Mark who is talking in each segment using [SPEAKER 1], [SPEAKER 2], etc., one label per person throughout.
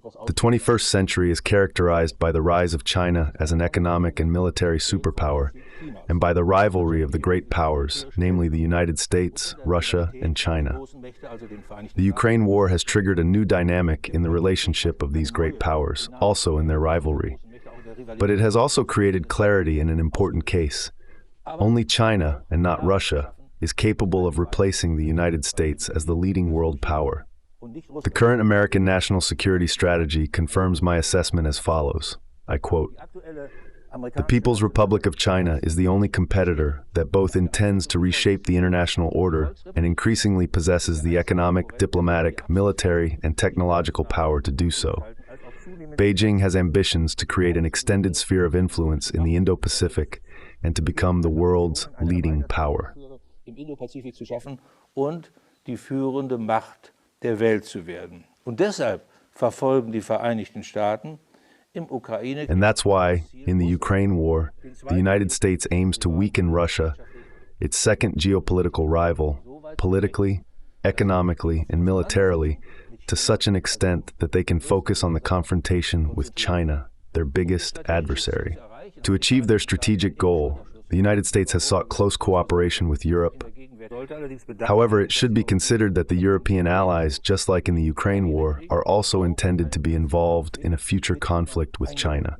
[SPEAKER 1] The 21st century is characterized by the rise of China as an economic and military superpower, and by the rivalry of the great powers, namely the United States, Russia, and China. The Ukraine war has triggered a new dynamic in the relationship of these great powers, also in their rivalry. But it has also created clarity in an important case. Only China, and not Russia, is capable of replacing the United States as the leading world power. The current American national security strategy confirms my assessment as follows. I quote, "The People's Republic of China is the only competitor that both intends to reshape the international order and increasingly possesses the economic, diplomatic, military, and technological power to do so. Beijing has ambitions to create an extended sphere of influence in the Indo-Pacific and to become the world's leading power."
[SPEAKER 2] Im Indo-Pazifik zu schaffen und die führende Macht der Welt zu werden. Und deshalb verfolgen die Vereinigten Staaten im Ukraine.
[SPEAKER 1] And that's why, in the Ukraine war, the United States aims to weaken Russia, its second geopolitical rival, politically, economically, and militarily, to such an extent that they can focus on the confrontation with China, their biggest adversary. To achieve their strategic goal, the United States has sought close cooperation with Europe. However, it should be considered that the European allies, just like in the Ukraine war, are also intended to be involved in a future conflict with China.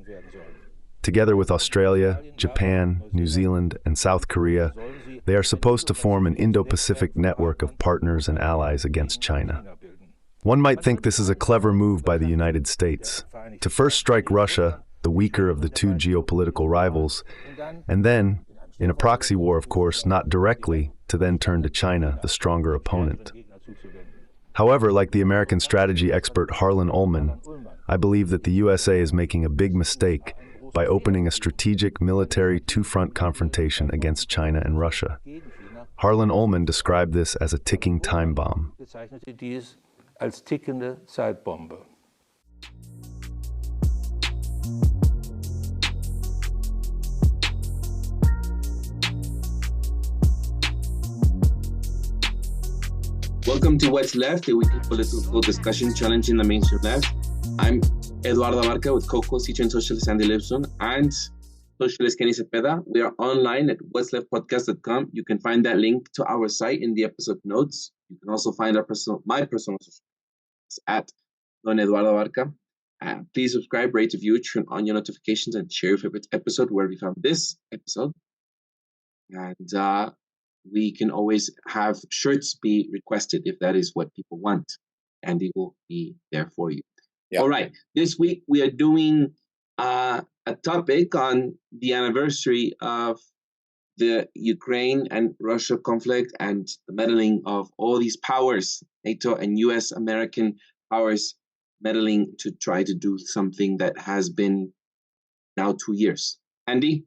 [SPEAKER 1] Together with Australia, Japan, New Zealand, and South Korea, they are supposed to form an Indo-Pacific network of partners and allies against China. One might think this is a clever move by the United States, to first strike Russia, the weaker of the two geopolitical rivals, and then, in a proxy war of course, not directly, to then turn to China, the stronger opponent. However, like the American strategy expert Harlan Ullman, I believe that the USA is making a big mistake by opening a strategic military two-front confrontation against China and Russia. Harlan Ullman described this as a ticking time bomb.
[SPEAKER 2] Als tickende Zeitbombe.
[SPEAKER 3] Welcome to What's Left, a weekly political discussion challenging the mainstream left. I'm Eduardo Abarca with co-host featuring socialist Andy Lipson and socialist Kenny Cepeda. We are online at what'sleftpodcast.com. You can find that link to our site in the episode notes. You can also find my personal social at Don Eduardo Abarca. Please subscribe, rate, review, turn on your notifications, and share your favorite episode where we found this episode. And we can always have shirts be requested if that is what people want. Andy will be there for you. Yep. All right. This week we are doing a topic on the anniversary of the Ukraine and Russia conflict and the meddling of all these powers, NATO and US American powers meddling to try to do something that has been now 2 years. Andy?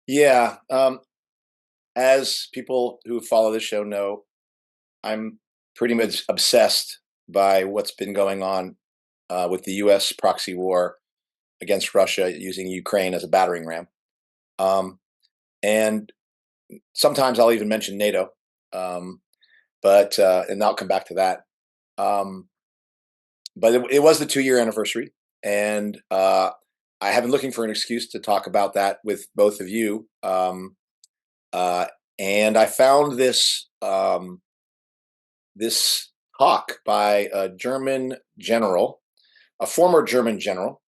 [SPEAKER 4] Yeah. As people who follow this show know, I'm pretty much obsessed by what's been going on with the U.S. proxy war against Russia using Ukraine as a battering ram. And sometimes I'll even mention NATO, but I'll come back to that. But it was the 2-year anniversary, and I have been looking for an excuse to talk about that with both of you. And I found this this talk by a German general, a former German general,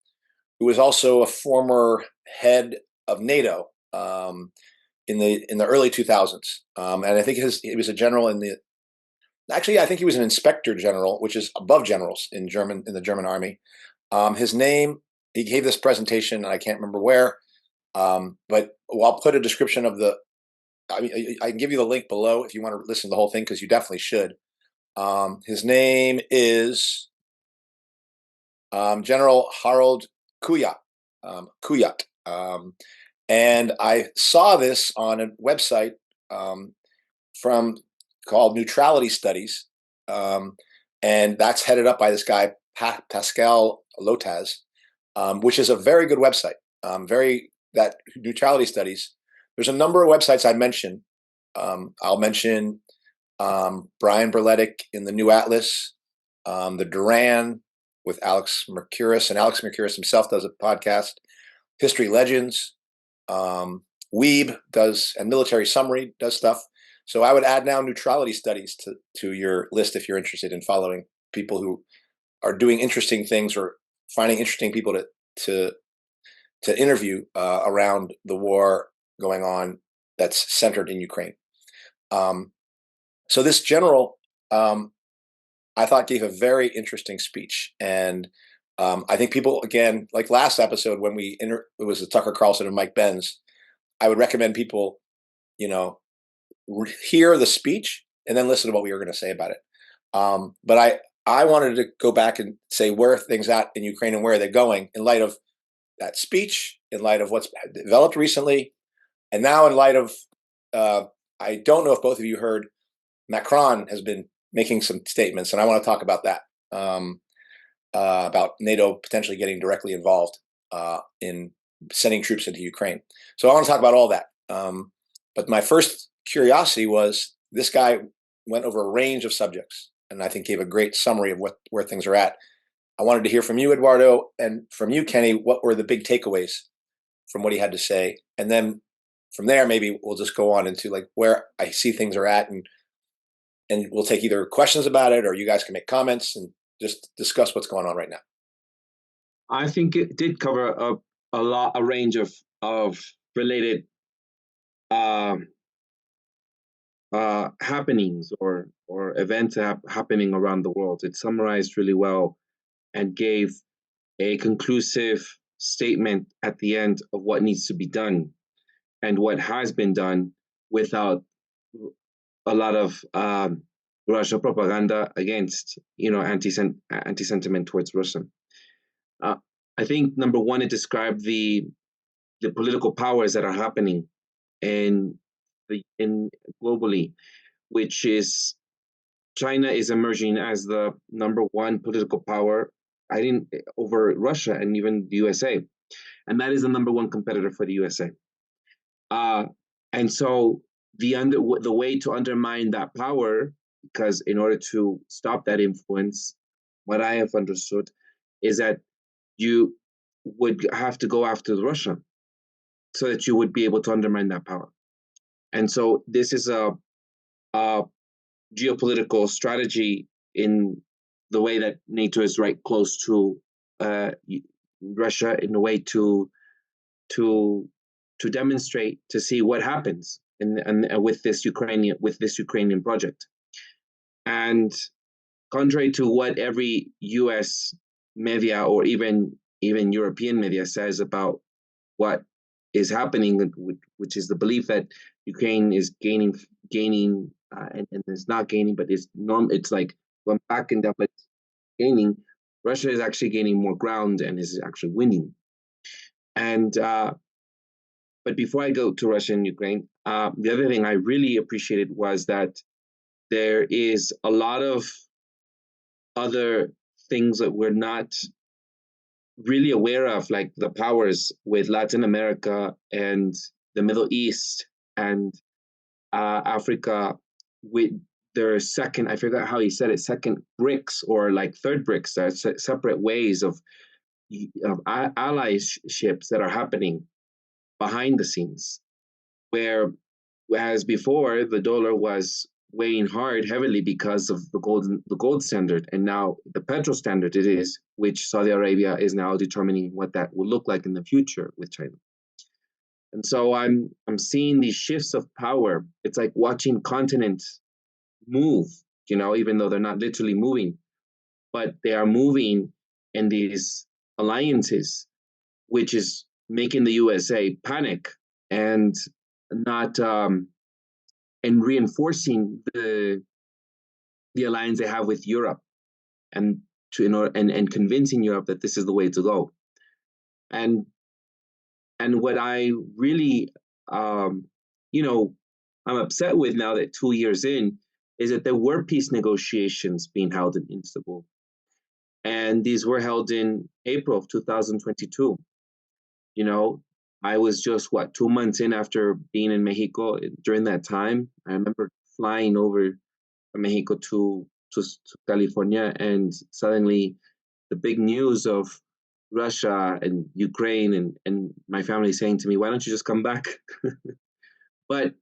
[SPEAKER 4] who was also a former head of NATO in the early 2000s. And I think he was a general I think he was an inspector general, which is above generals in the German army. His name, he gave this presentation, and I can't remember where, but I'll put a description of I can give you the link below if you want to listen to the whole thing, because you definitely should. His name is General Harald Kuyat. And I saw this on a website called Neutrality Studies, and that's headed up by this guy Pascal Lotaz, which is a very good website. That Neutrality Studies. There's a number of websites I mentioned. I'll mention Brian Berletic in the New Atlas. the Duran with Alex Mercouris, and Alex Mercouris himself does a podcast. History Legends, Weeb does, and Military Summary does stuff. So I would add now neutrality studies to your list if you're interested in following people who are doing interesting things or finding interesting people to interview around the war going on that's centered in Ukraine. So this general, I thought, gave a very interesting speech, and I think people, again, like last episode when it was the Tucker Carlson and Mike Benz, I would recommend people, hear the speech and then listen to what we were going to say about it. But I wanted to go back and say where things at in Ukraine and where they're going in light of that speech, in light of what's developed recently, and now in light of, I don't know if both of you heard, Macron has been making some statements, and I want to talk about that, about NATO potentially getting directly involved in sending troops into Ukraine. So I want to talk about all that. But my first curiosity was, this guy went over a range of subjects, and I think gave a great summary of where things are at. I wanted to hear from you, Eduardo, and from you, Kenny, what were the big takeaways from what he had to say? And then from there, maybe we'll just go on into like where I see things are at, and we'll take either questions about it, or you guys can make comments and just discuss what's going on right now.
[SPEAKER 3] I think it did cover a range of related happenings or events happening around the world. It summarized really well and gave a conclusive statement at the end of what needs to be done and what has been done, without a lot of Russia propaganda against, anti-sentiment towards Russia. I think number one, it described the political powers that are happening in globally, which is China is emerging as the number one political power over Russia and even the USA, and that is the number one competitor for the USA. And so the way to undermine that power, because in order to stop that influence, what I have understood is that you would have to go after Russia so that you would be able to undermine that power. And so this is a geopolitical strategy in the way that NATO is right close to Russia, in a way to demonstrate, to see what happens and with this Ukrainian project. And contrary to what every U.S. media or even European media says about what is happening, which is the belief that Ukraine is gaining and it's not gaining, but it's like going back and down, but gaining. Russia is actually gaining more ground and is actually winning. And but before I go to Russia and Ukraine, the other thing I really appreciated was that there is a lot of other things that we're not really aware of, like the powers with Latin America and the Middle East and Africa, with their second, I forgot how he said it, second BRICS or like third BRICS, separate ways of allyships that are happening behind the scenes, whereas before the dollar was weighing heavily because of the gold standard, and now the petrol standard it is, which Saudi Arabia is now determining what that will look like in the future with China. And so I'm seeing these shifts of power. It's like watching continents move, even though they're not literally moving, but they are moving in these alliances, which is making the USA panic and not and reinforcing the alliance they have with Europe, and and convincing Europe that this is the way to go. And what I really I'm upset with now that 2 years in is that there were peace negotiations being held in Istanbul, and these were held in April of 2022. I was just 2 months in after being in Mexico. During that time, I remember flying over from Mexico to to California, and suddenly the big news of Russia and Ukraine and my family saying to me, why don't you just come back? But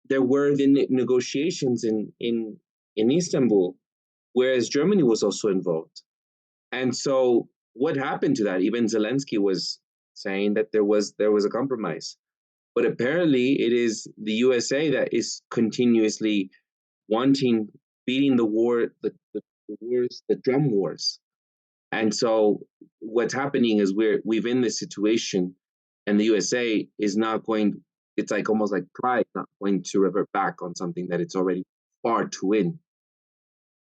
[SPEAKER 3] there were the negotiations in Istanbul, whereas Germany was also involved. And so what happened to that? Even Zelensky was saying that there was a compromise. But apparently it is the USA that is continuously wanting, beating the war, the wars, the drum wars. And so what's happening is we've in this situation, and the USA is not going, it's like almost like pride not going to revert back on something that it's already far too in.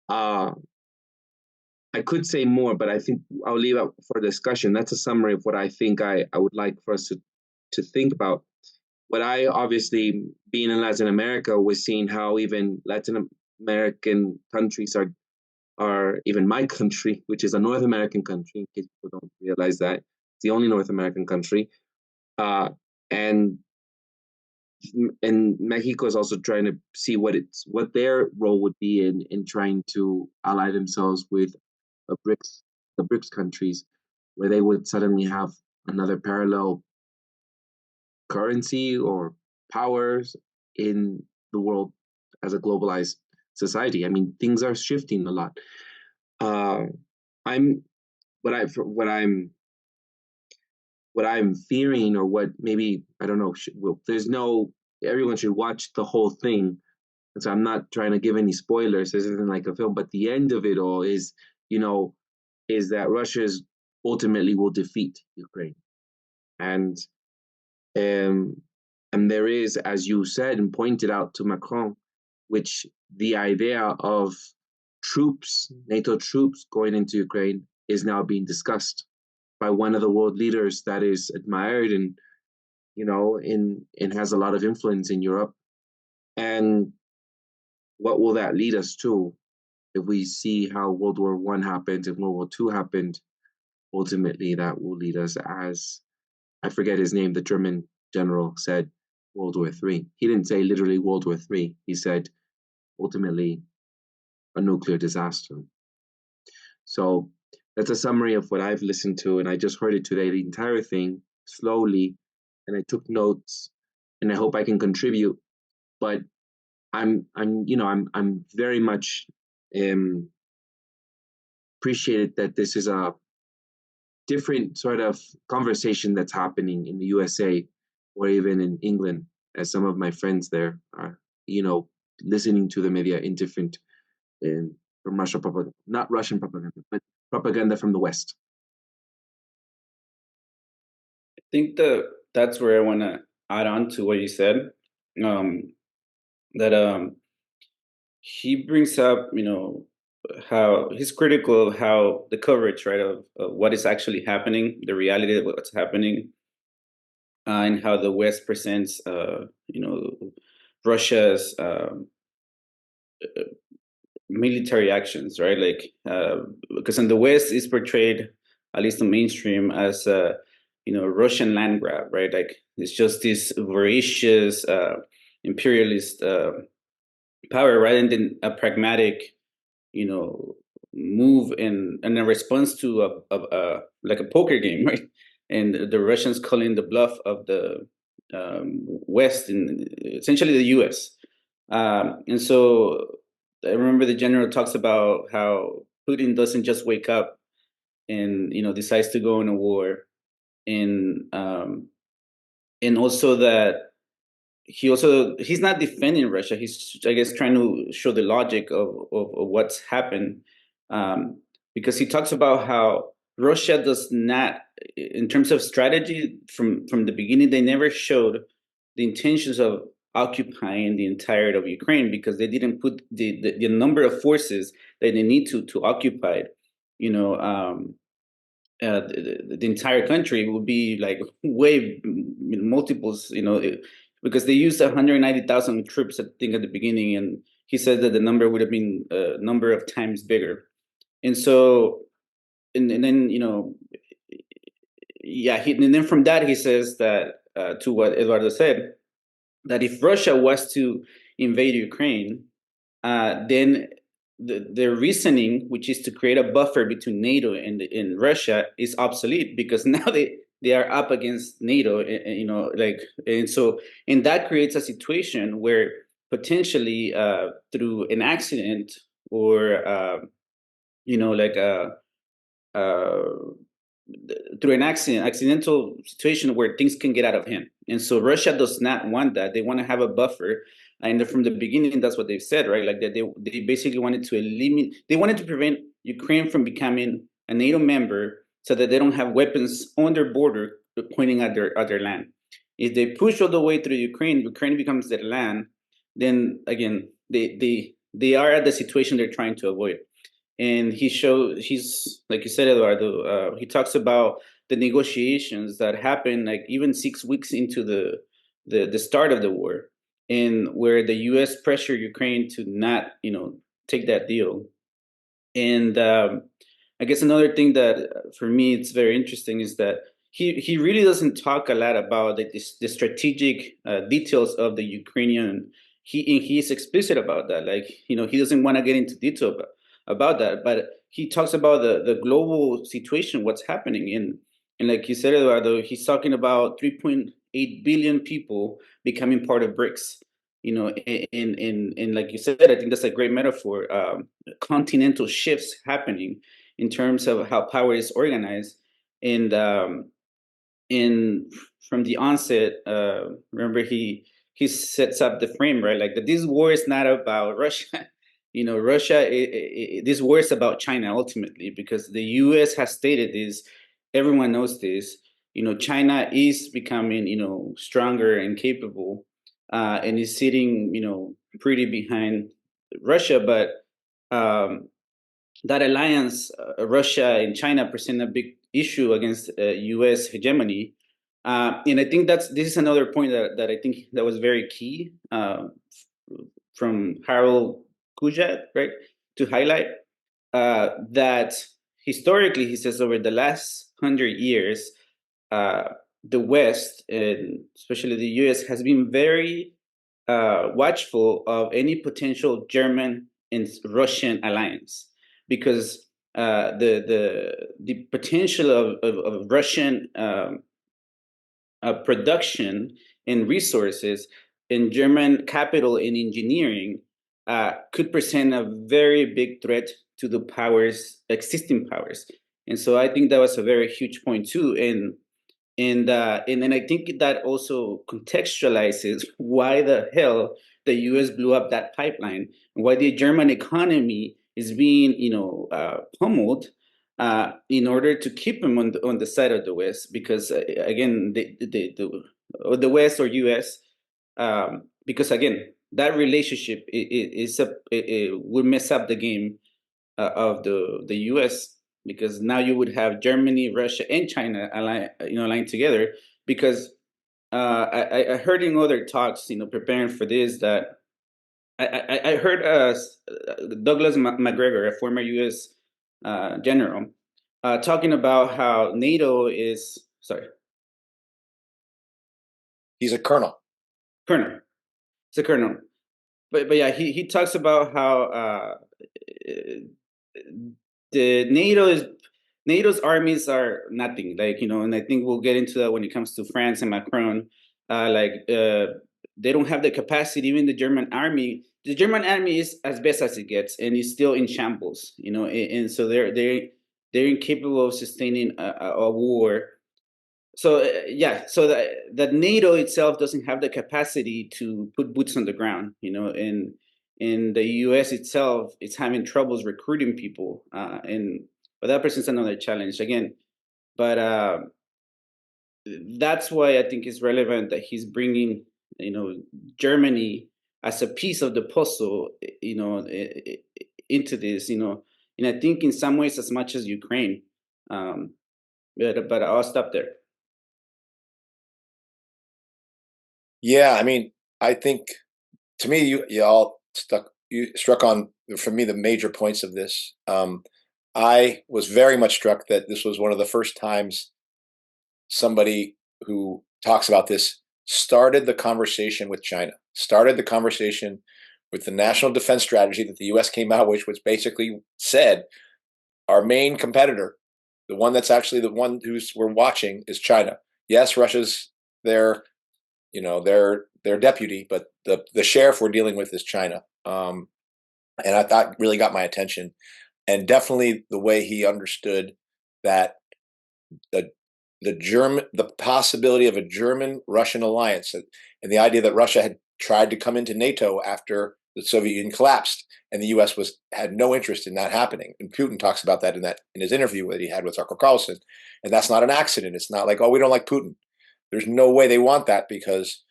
[SPEAKER 3] I could say more, but I think I'll leave it for discussion. That's a summary of what I think I would like for us to think about. What I obviously, being in Latin America, was seeing how even Latin American countries are even my country, which is a North American country, in case people don't realize that. It's the only North American country. And Mexico is also trying to see what their role would be in trying to ally themselves with the BRICS countries, where they would suddenly have another parallel currency or powers in the world as a globalized society. I mean, things are shifting a lot. What I'm fearing, or what maybe, I don't know, everyone should watch the whole thing. And so I'm not trying to give any spoilers. This isn't like a film, but the end of it all is that Russia ultimately will defeat Ukraine. And there is, as you said and pointed out to Macron, which the idea of troops, NATO troops going into Ukraine is now being discussed by one of the world leaders that is admired and, and has a lot of influence in Europe. And what will that lead us to? If we see how World War I happened and World War II happened, ultimately that will lead us, as I forget his name, the German general said, World War III. He didn't say literally World War III. He said ultimately a nuclear disaster. So that's a summary of what I've listened to, and I just heard it today, the entire thing, slowly, and I took notes, and I hope I can contribute. But I'm very much appreciated that this is a different sort of conversation that's happening in the USA or even in England, as some of my friends there are, listening to the media in different, from Russian propaganda, not Russian propaganda, but propaganda from the West.
[SPEAKER 5] I think that's where I want to add on to what you said. That he brings up, how he's critical of how the coverage, right, of what is actually happening, the reality of what's happening, and how the West presents, Russia's military actions, right? Like, because in the West is portrayed, at least the mainstream, as Russian land grab, right? Like it's just this voracious imperialist power rather than a pragmatic, move in a response to a like a poker game, right? And the Russians calling the bluff of the West and essentially the U.S. And so I remember the general talks about how Putin doesn't just wake up and decides to go in a war, and also that he's not defending Russia. He's, I guess, trying to show the logic of what's happened, because he talks about how Russia does not, in terms of strategy, from the beginning, they never showed the intentions of occupying the entirety of Ukraine, because they didn't put the number of forces that they need to occupy, the entire country would be like way multiples, because they used 190,000 troops, I think, at the beginning, and he said that the number would have been a number of times bigger. And so, and then, and then from that, he says that, to what Eduardo said, that if Russia was to invade Ukraine, then their reasoning, which is to create a buffer between NATO and Russia, is obsolete because now they are up against NATO, and so that creates a situation where potentially through an accident or through an accidental situation where things can get out of hand. And so Russia does not want that. They want to have a buffer. And from the beginning, that's what they've said, right? Like that they basically wanted to they wanted to prevent Ukraine from becoming a NATO member so that they don't have weapons on their border pointing at their land. If they push all the way through Ukraine becomes their land, then again, they are at the situation they're trying to avoid. And he's like you said, Eduardo, he talks about the negotiations that happened like even 6 weeks into the start of the war, and where the US pressured Ukraine to not take that deal. And I guess another thing that for me it's very interesting is that he really doesn't talk a lot about the strategic details of the Ukrainian. He's explicit about that. Like he doesn't want to get into detail about that, but he talks about the global situation, what's happening and like you said, Eduardo, he's talking about 3.8 billion people becoming part of BRICS. And like you said, I think that's a great metaphor. Continental shifts happening in terms of how power is organized, and from the onset, remember he sets up the frame, right? Like that this war is not about Russia. Russia. This war is about China ultimately, because the U.S. has stated this. Everyone knows this. China is becoming stronger and capable, and is sitting pretty behind Russia, but that alliance, Russia and China, present a big issue against U.S. hegemony. And I think this is another point that I think that was very key from Harold Kujat, right, to highlight that historically, he says, over the last 100 years, the West, and especially the U.S., has been very watchful of any potential German and Russian alliance, because the potential of Russian production and resources in German capital and engineering could present a very big threat to the existing powers. And so I think that was a very huge point too. And then I think that also contextualizes why the hell the U.S. blew up that pipeline, and why the German economy is being pummeled in order to keep them on the side of the West. Because again, the West or U.S. Because again, that relationship would mess up the game of the U.S., because now you would have Germany, Russia, and China aligned together. Because I heard in other talks, preparing for this, that I heard Douglas McGregor, a former U.S. General, talking about how NATO is
[SPEAKER 4] He's a colonel.
[SPEAKER 5] It's a colonel, but yeah, he talks about how the NATO's armies are nothing, and I think we'll get into that when it comes to France and Macron. They don't have the capacity. Even the German army is as best as it gets, and is still in shambles. And so they're incapable of sustaining a war. So so that NATO itself doesn't have the capacity to put boots on the ground, and the U.S. itself is having troubles recruiting people, but that presents another challenge again. But that's why I think it's relevant that he's bringing, Germany as a piece of the puzzle, into this, and I think in some ways as much as Ukraine. But I'll stop there.
[SPEAKER 4] Yeah, I mean, I think to me, you struck on, for me, the major points of this. I was very much struck that this was one of the first times somebody who talks about this started the conversation with China, started the conversation with the national defense strategy that the U.S. came out with, which basically said our main competitor, the one that's actually the one we're watching, is China. Yes, Russia's their deputy, but the sheriff we're dealing with is China. And I thought really got my attention, and definitely the way he understood that the possibility of a German-Russian alliance, and the idea that Russia had tried to come into NATO after the Soviet Union collapsed, and the U.S. had no interest in that happening. And Putin talks about that in his interview that he had with Tucker Carlson, and that's not an accident. It's not like, oh, we don't like Putin. There's no way they want that, because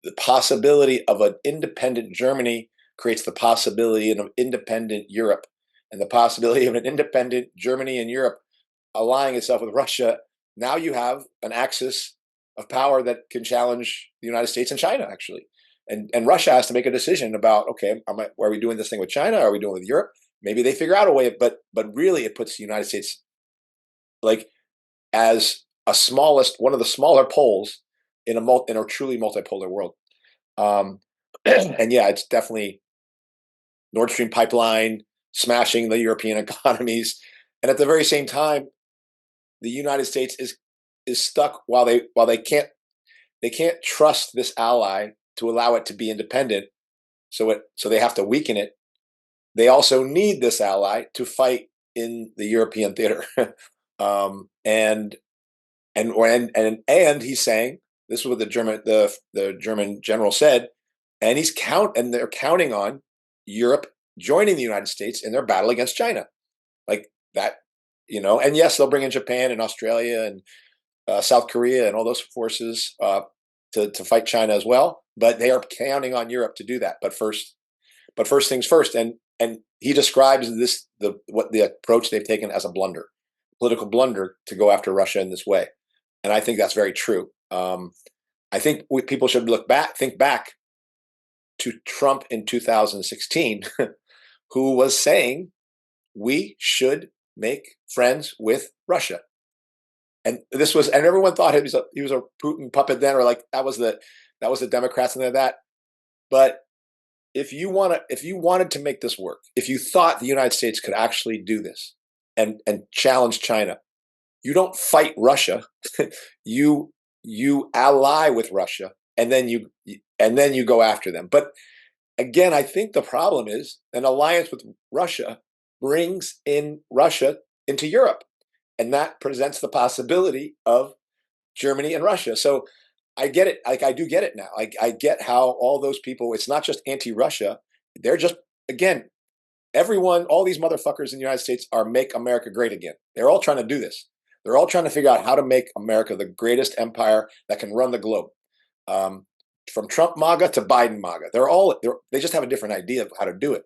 [SPEAKER 4] the possibility of an independent Germany creates the possibility of an independent Europe, and the possibility of an independent Germany and Europe allying itself with Russia. Now you have an axis of power that can challenge the United States and China, actually. And Russia has to make a decision about, okay, are we doing this thing with China? Are we doing it with Europe? Maybe they figure out a way, but really it puts the United States like as one of the smaller poles in a truly multipolar world. And yeah, it's definitely Nord Stream pipeline smashing the European economies, and at the very same time, the United States is stuck while they can't trust this ally to allow it to be independent, so they have to weaken it. They also need this ally to fight in the European theater, and he's saying, this is what the German general said, and they're counting on Europe joining the United States in their battle against China, like that, and yes, they'll bring in Japan and Australia and South Korea and all those forces to fight China as well, but they are counting on Europe to do that. But first things first, and he describes the approach they've taken as a political blunder to go after Russia in this way, and I think that's very true. I think people should think back to Trump in 2016, who was saying we should make friends with Russia, and everyone thought he was a Putin puppet then, or like that was the Democrats and that. But if you wanted to make this work, if you thought the United States could actually do this and challenge China, you don't fight Russia. you ally with Russia, and then you go after them. But again, I think the problem is an alliance with Russia brings in Russia into Europe, and that presents the possibility of Germany and Russia. So I get it. Like, I do get it now. I get how all those people, it's not just anti-Russia. They're just, again, all these motherfuckers in the United States are make America great again. They're all trying to do this. They're all trying to figure out how to make America the greatest empire that can run the globe. From Trump MAGA to Biden MAGA. They just have a different idea of how to do it.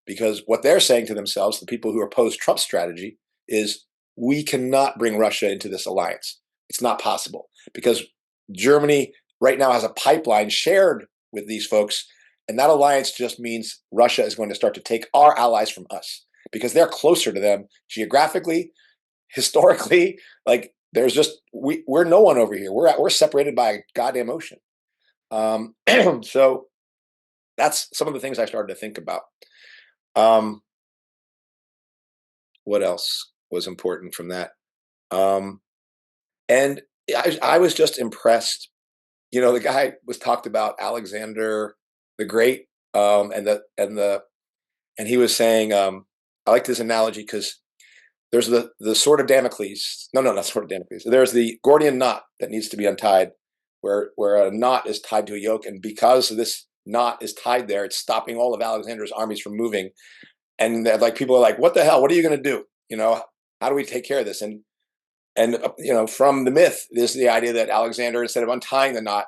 [SPEAKER 4] Because what they're saying to themselves, the people who oppose Trump's strategy, is we cannot bring Russia into this alliance. It's not possible, because Germany right now has a pipeline shared with these folks, and that alliance just means Russia is going to start to take our allies from us, because they're closer to them geographically, historically. Like, there's just we're no one over here. We're separated by a goddamn ocean. So that's some of the things I started to think about. What else was important from that? And I was just impressed. The guy was talked about Alexander the Great, and he was saying, I like this analogy because there's the sword of Damocles. No, not sword of Damocles. There's the Gordian knot that needs to be untied, where a knot is tied to a yoke, and because this knot is tied there, it's stopping all of Alexander's armies from moving. And like, people are like, what the hell? What are you going to do? How do we take care of this? And from the myth, there's the idea that Alexander, instead of untying the knot,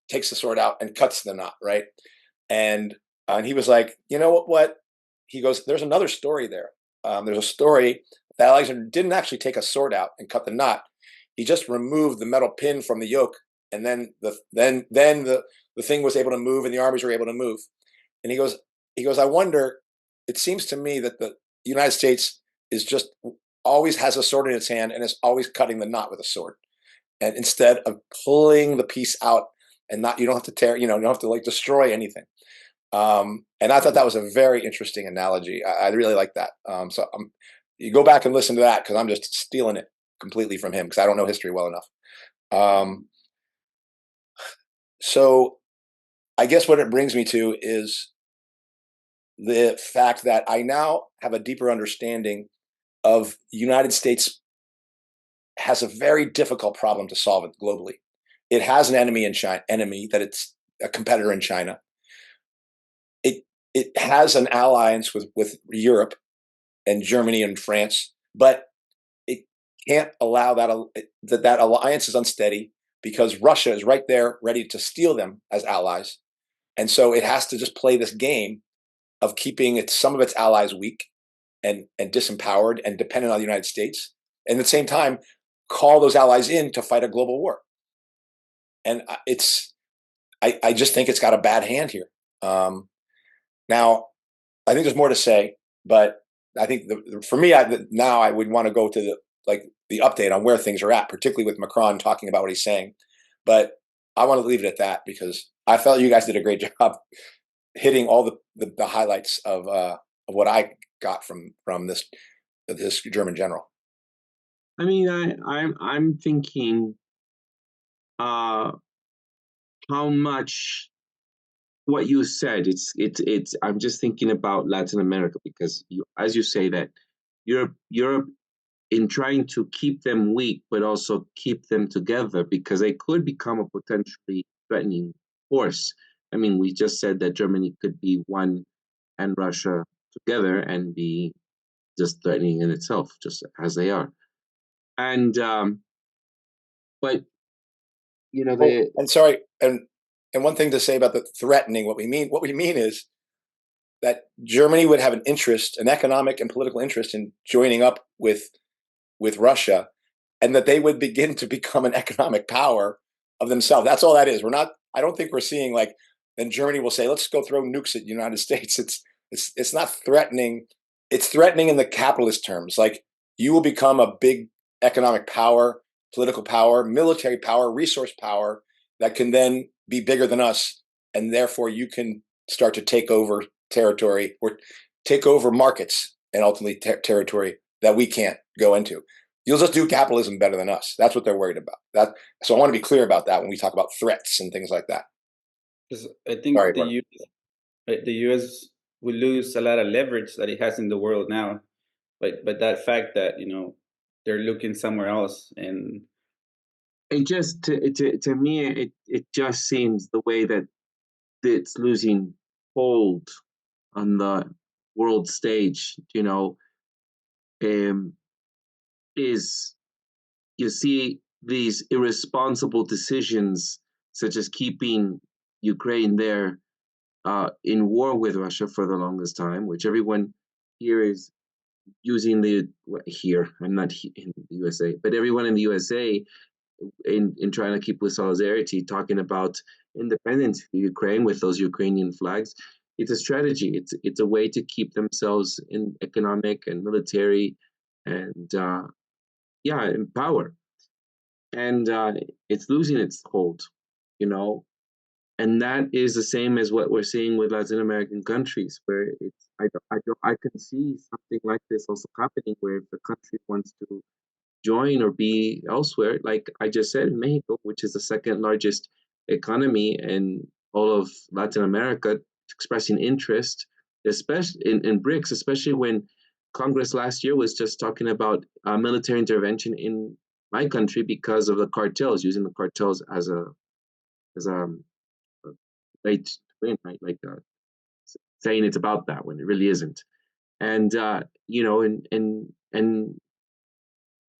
[SPEAKER 4] takes the sword out and cuts the knot, right? And he was like, you know what? He goes, there's another story there. There's a story that Alexander didn't actually take a sword out and cut the knot. He just removed the metal pin from the yoke, and then the thing was able to move, and the armies were able to move. And he goes, I wonder. It seems to me that the United States is just always has a sword in its hand and is always cutting the knot with a sword, and instead of pulling the piece out, and you don't have to tear, you don't have to like destroy anything. And I thought that was a very interesting analogy. I really like that. You go back and listen to that because I'm just stealing it completely from him because I don't know history well enough. So I guess what it brings me to is the fact that I now have a deeper understanding of the United States has a very difficult problem to solve it globally. It has an enemy in China, that it's a competitor in China. It has an alliance with Europe and Germany and France, but it can't allow that alliance is unsteady because Russia is right there ready to steal them as allies. And so it has to just play this game of keeping some of its allies weak and disempowered and dependent on the United States, and at the same time call those allies in to fight a global war. And I just think it's got a bad hand here. Now, I think there's more to say, but I think for me, now I would want to go to the update on where things are at, particularly with Macron talking about what he's saying. But I want to leave it at that because I felt you guys did a great job hitting all the highlights of what I got from this German general.
[SPEAKER 3] I mean, I'm thinking how much what you said. It's. I'm just thinking about Latin America because as you say that Europe in trying to keep them weak, but also keep them together because they could become a potentially threatening force. I mean, we just said that Germany could be one and Russia together and be just threatening in itself, just as they are. And but
[SPEAKER 4] and sorry, and one thing to say about the threatening, what we mean is that Germany would have an interest, an economic and political interest in joining up with Russia, and that they would begin to become an economic power of themselves. That's all that is. I don't think we're seeing then Germany will say, let's go throw nukes at the United States. It's not threatening. It's threatening in the capitalist terms. Like you will become a big economic power, political power, military power, resource power that can then be bigger than us. And therefore you can start to take over territory or take over markets and ultimately territory that we can't go into. You'll just do capitalism better than us. That's what they're worried about. So I want to be clear about that when we talk about threats and things like that.
[SPEAKER 5] Because I think the U.S. will lose a lot of leverage that it has in the world now, but that fact that they're looking somewhere else, and
[SPEAKER 3] it just to me it just seems the way that it's losing hold on the world stage. Is you see these irresponsible decisions such as keeping Ukraine there in war with Russia for the longest time, which everyone here is using here. I'm not in the USA, but everyone in the USA in trying to keep with solidarity, talking about independence for Ukraine with those Ukrainian flags. It's a strategy. It's a way to keep themselves in economic and military and in power. And it's losing its hold, and that is the same as what we're seeing with Latin American countries, where I can see something like this also happening, where if the country wants to join or be elsewhere, like I just said, Mexico, which is the second largest economy in all of Latin America, expressing interest, especially in BRICS, especially when Congress last year was just talking about military intervention in my country because of the cartels, using the cartels as a way to win, right? Saying it's about that when it really isn't. And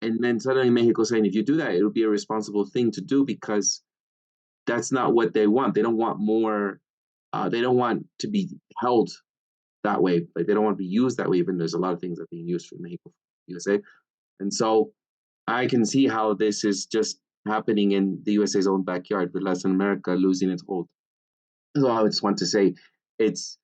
[SPEAKER 3] and then suddenly Mexico saying, if you do that, it'll be a responsible thing to do because that's not what they want. They don't want more. They don't want to be held that way. Like they don't want to be used that way. Even there's a lot of things that are being used for Mexico, USA, and so I can see how this is just happening in the USA's own backyard with Latin America losing its hold. So I just want to say, it's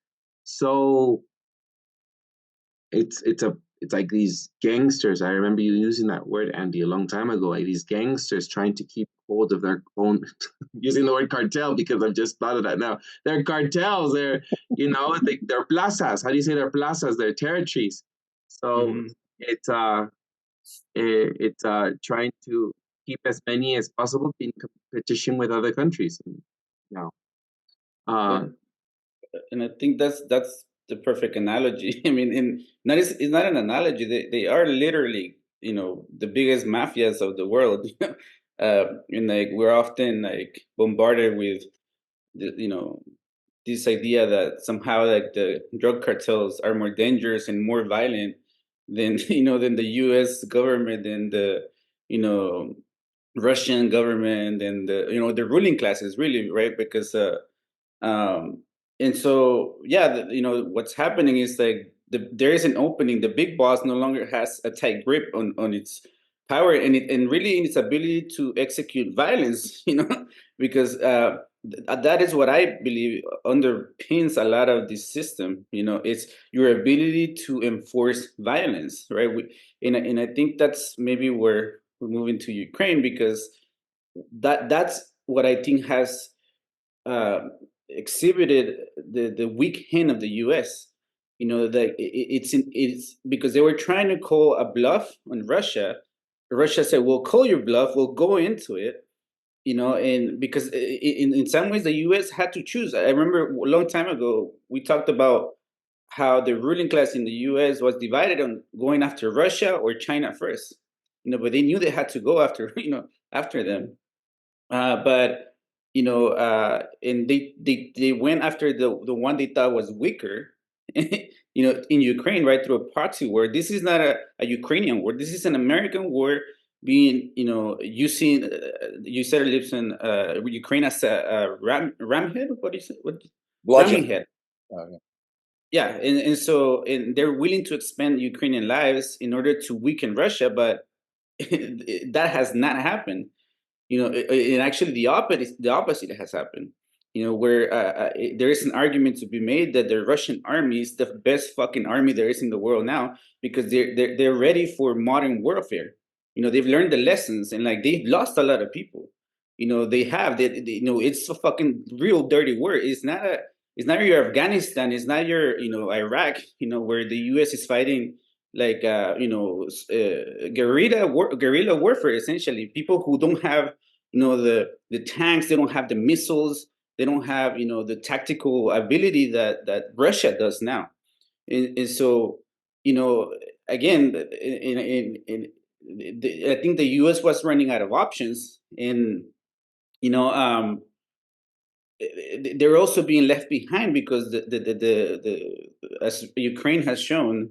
[SPEAKER 3] it's like these gangsters. I remember you using that word, Andy, a long time ago. Like these gangsters trying to keep hold of their own. Using the word cartel because I've just thought of that now. They're cartels. They're they're plazas. How do you say they're plazas? They're territories. So it's trying to keep as many as possible in competition with other countries.
[SPEAKER 5] And I think that's the perfect analogy. I mean, it's not an analogy. They are literally, the biggest mafias of the world. And like we're often like bombarded with this idea that somehow like the drug cartels are more dangerous and more violent than than the U.S. government and the Russian government and the ruling classes, really, right? Because and so yeah, what's happening is like there is an opening. The big boss no longer has a tight grip on its power and really in its ability to execute violence. Because that is what I believe underpins a lot of this system. It's your ability to enforce violence, right? And I think that's maybe where we're moving to Ukraine, because that's what I think has exhibited the weak hand of the U.S. That it's because they were trying to call a bluff on Russia. Russia said, "We'll call your bluff. We'll go into it." And because in some ways the U.S. had to choose. I remember a long time ago we talked about how the ruling class in the U.S. was divided on going after Russia or China first. But they knew they had to go after after them. But and they went after the one they thought was weaker, in Ukraine, right, through a proxy war. This is not a Ukrainian war. This is an American war being, using, you said, Lipson, Ukraine as a ramhead. What do you say? What?
[SPEAKER 4] Bludgeon.
[SPEAKER 5] Ramming head.
[SPEAKER 4] Yeah.
[SPEAKER 5] Yeah, and they're willing to expend Ukrainian lives in order to weaken Russia, but that has not happened. And actually the opposite has happened. Where there is an argument to be made that the Russian army is the best fucking army there is in the world now, because they're ready for modern warfare. They've learned the lessons, and like they've lost a lot of people. It's a fucking real dirty war. It's not your Afghanistan. It's not your Iraq. Where the U.S. is fighting like guerrilla warfare, essentially. People who don't have the tanks, they don't have the missiles, they don't have the tactical ability that Russia does now. And so again, I think the U.S. was running out of options, and they're also being left behind because the as Ukraine has shown,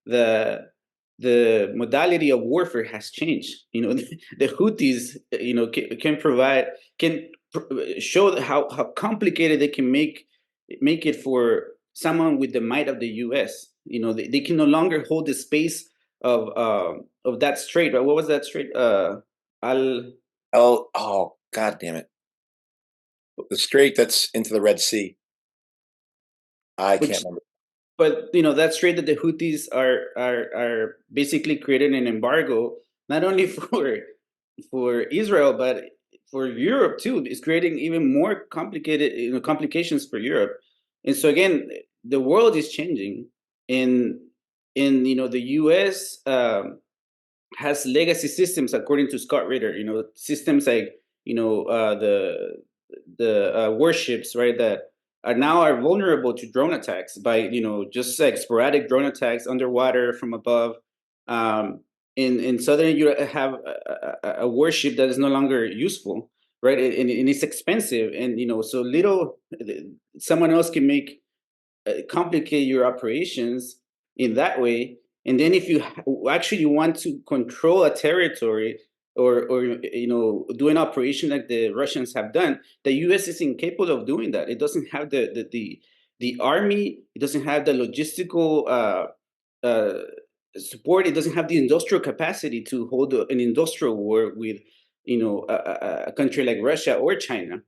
[SPEAKER 5] the modality of warfare has changed. The Houthis, can show how complicated they can make it for someone with the might of the U.S. They can no longer hold the space of that strait. What was that strait?
[SPEAKER 4] Oh, God damn it. The strait that's into the Red Sea. Can't remember.
[SPEAKER 5] But that strait that the Houthis are basically creating an embargo, not only for Israel but for Europe too. It's creating even more complicated complications for Europe. And so again, the world is changing, and the U.S. Has legacy systems, according to Scott Ritter. Systems like the warships, right, that are vulnerable to drone attacks by just like sporadic drone attacks underwater from above. In southern Europe, have a warship that is no longer useful, right, and it's expensive, and so little someone else can make complicate your operations in that way. And then if you actually want to control a territory, or do an operation like the Russians have done, the U.S. is incapable of doing that. It doesn't have the army. It doesn't have the logistical support. It doesn't have the industrial capacity to hold an industrial war with a country like Russia or China.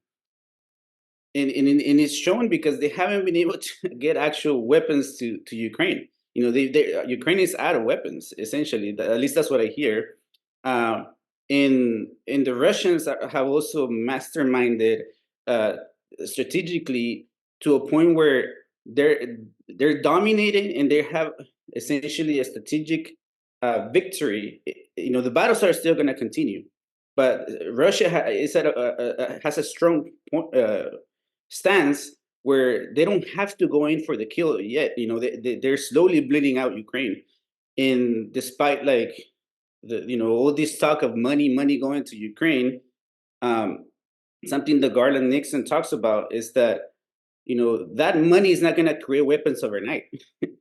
[SPEAKER 5] And it's shown because they haven't been able to get actual weapons to Ukraine. Ukraine is out of weapons, essentially. At least that's what I hear. And the Russians have also masterminded strategically to a point where they're dominating, and they have essentially a strategic victory. The battles are still going to continue, but Russia has a strong stance where they don't have to go in for the kill yet. They're slowly bleeding out Ukraine, and despite like all this talk of money going to Ukraine, something that Garland Nixon talks about is that that money is not going to create weapons overnight. And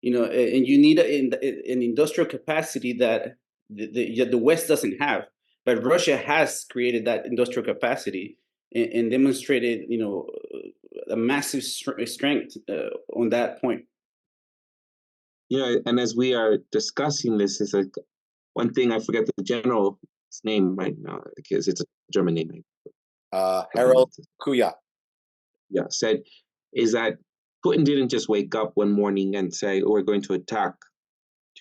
[SPEAKER 5] you need an industrial capacity that the West doesn't have, but Russia has created that industrial capacity and demonstrated a massive strength on that point.
[SPEAKER 3] Yeah, and as we are discussing this, it's like one thing I forget the general's name right now because it's a German name.
[SPEAKER 4] Harold Kuya.
[SPEAKER 3] Yeah, said is that Putin didn't just wake up one morning and say, "Oh, we're going to attack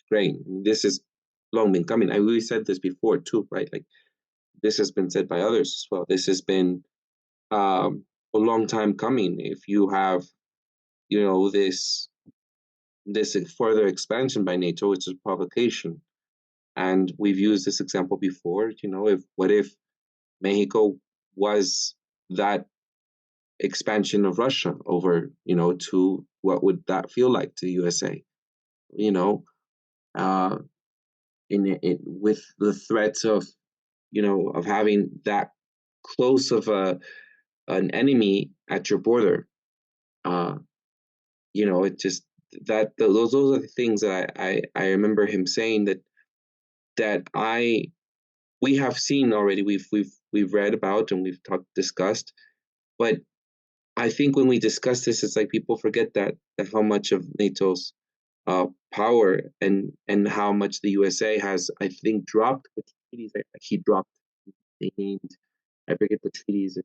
[SPEAKER 3] Ukraine." This has long been coming. We said this before too, right? Like this has been said by others as well. This has been a long time coming. If you have, this further expansion by NATO, it's a provocation. And we've used this example before, what if Mexico was that expansion of Russia over, to what would that feel like to USA? With the threats of, of having that close of an enemy at your border, it just those are the things that I remember him saying that we have seen already, we've read about and we've discussed, but I think when we discuss this, it's like people forget that how much of NATO's power and how much the USA has, I think, dropped with treaties. He dropped, they named, I forget the treaties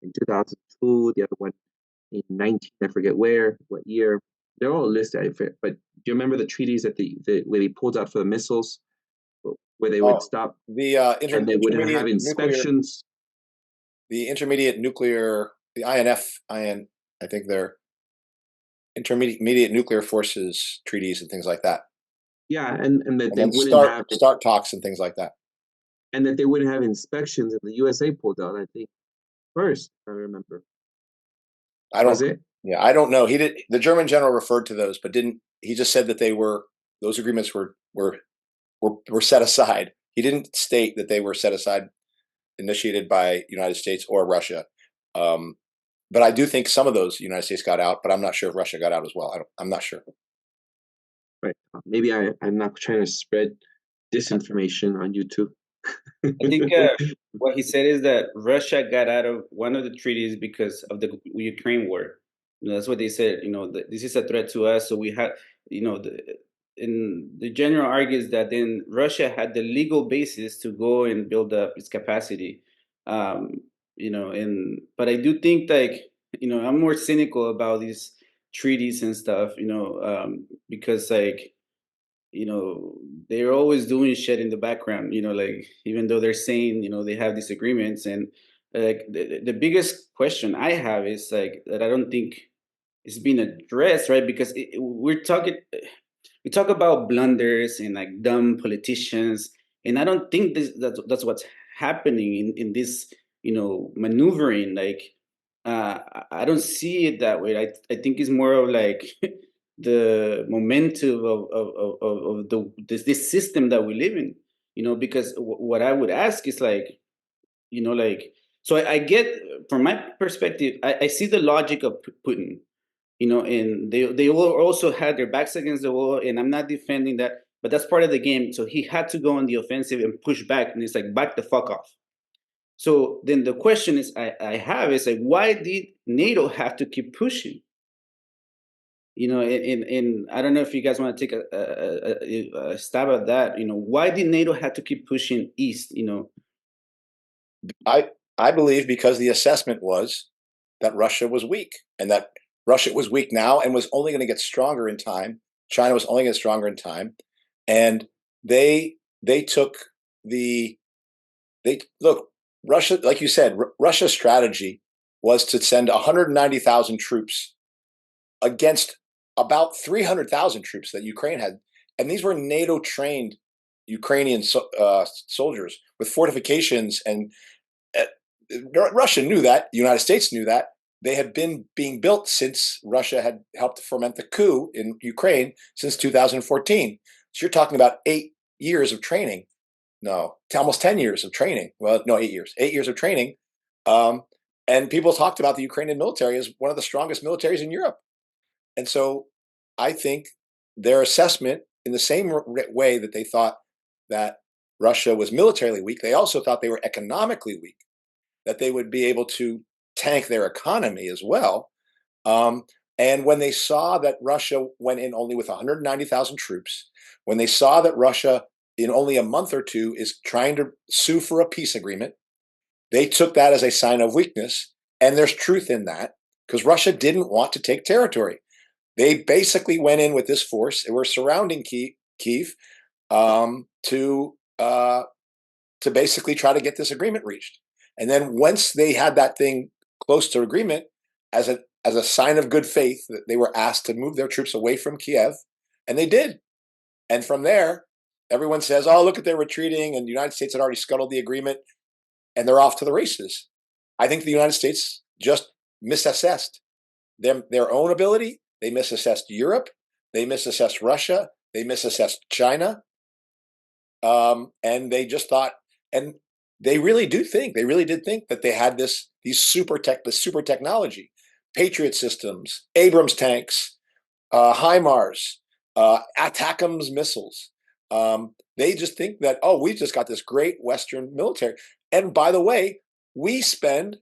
[SPEAKER 3] in 2002, the other one in 19, I forget what year. They're all listed, but do you remember the treaties where they pulled out for the missiles, where they would stop and they wouldn't have inspections?
[SPEAKER 4] The intermediate nuclear, the INF, I think they're intermediate nuclear forces treaties and things like that.
[SPEAKER 3] Yeah, and that they wouldn't
[SPEAKER 4] start talks and things like that.
[SPEAKER 3] And that they wouldn't have inspections, and the USA pulled out, I think, first, if I remember.
[SPEAKER 4] I don't know. He did. The German general referred to those, but didn't. He just said that those agreements were set aside. He didn't state that they were set aside, initiated by United States or Russia. But I do think some of those United States got out, but I'm not sure if Russia got out as well. I'm not sure.
[SPEAKER 3] Right. Maybe I'm not trying to spread disinformation on YouTube.
[SPEAKER 5] I think what he said is that Russia got out of one of the treaties because of the Ukraine war. That's what they said. This is a threat to us. So we had, and the general argues that then Russia had the legal basis to go and build up its capacity. But I do think I'm more cynical about these treaties and stuff, because they're always doing shit in the background, even though they're saying, they have these agreements. And the biggest question I have is that I don't think it's been addressed, right? Because we talk about blunders and dumb politicians, and I don't think that's what's happening in this, maneuvering. I don't see it that way. I think it's more of the momentum of this system that we live in, because what I would ask is so I get, from my perspective, I see the logic of Putin, and they also had their backs against the wall, and I'm not defending that, but that's part of the game. So he had to go on the offensive and push back, and it's back the fuck off. So then the question is I have is why did NATO have to keep pushing? And I don't know if you guys want to take a stab at that. Why did NATO have to keep pushing east?
[SPEAKER 4] I believe because the assessment was that Russia was weak, and that Russia was weak now and was only going to get stronger in time China was only getting stronger in time, and they took look, Russia, like you said, Russia's strategy was to send 190,000 troops against about 300,000 troops that Ukraine had, and these were NATO trained Ukrainian soldiers with fortifications, and Russia knew that. The United States knew that. They had been being built since Russia had helped foment the coup in Ukraine since 2014. So you're talking about 8 years of training. No, almost 10 years of training. Well, no, 8 years. 8 years of training. And people talked about the Ukrainian military as one of the strongest militaries in Europe. And so I think their assessment, in the same way that they thought that Russia was militarily weak, they also thought they were economically weak, that they would be able to tank their economy as well. And when they saw that Russia went in only with 190,000 troops, when they saw that Russia in only a month or two is trying to sue for a peace agreement, they took that as a sign of weakness. And there's truth in that, because Russia didn't want to take territory. They basically went in with this force. They were surrounding Kyiv to basically try to get this agreement reached. And then once they had that thing close to agreement, as a sign of good faith, that they were asked to move their troops away from Kiev, and they did. And from there, everyone says, "Oh, look at they're retreating," and the United States had already scuttled the agreement, and they're off to the races. I think the United States just misassessed their own ability. They misassessed Europe. They misassessed Russia. They misassessed China. And they just thought, and they really did think that they had this super technology, Patriot systems, Abrams tanks, HIMARS, ATACMS missiles. They just think that, oh, we just got this great Western military. And by the way, the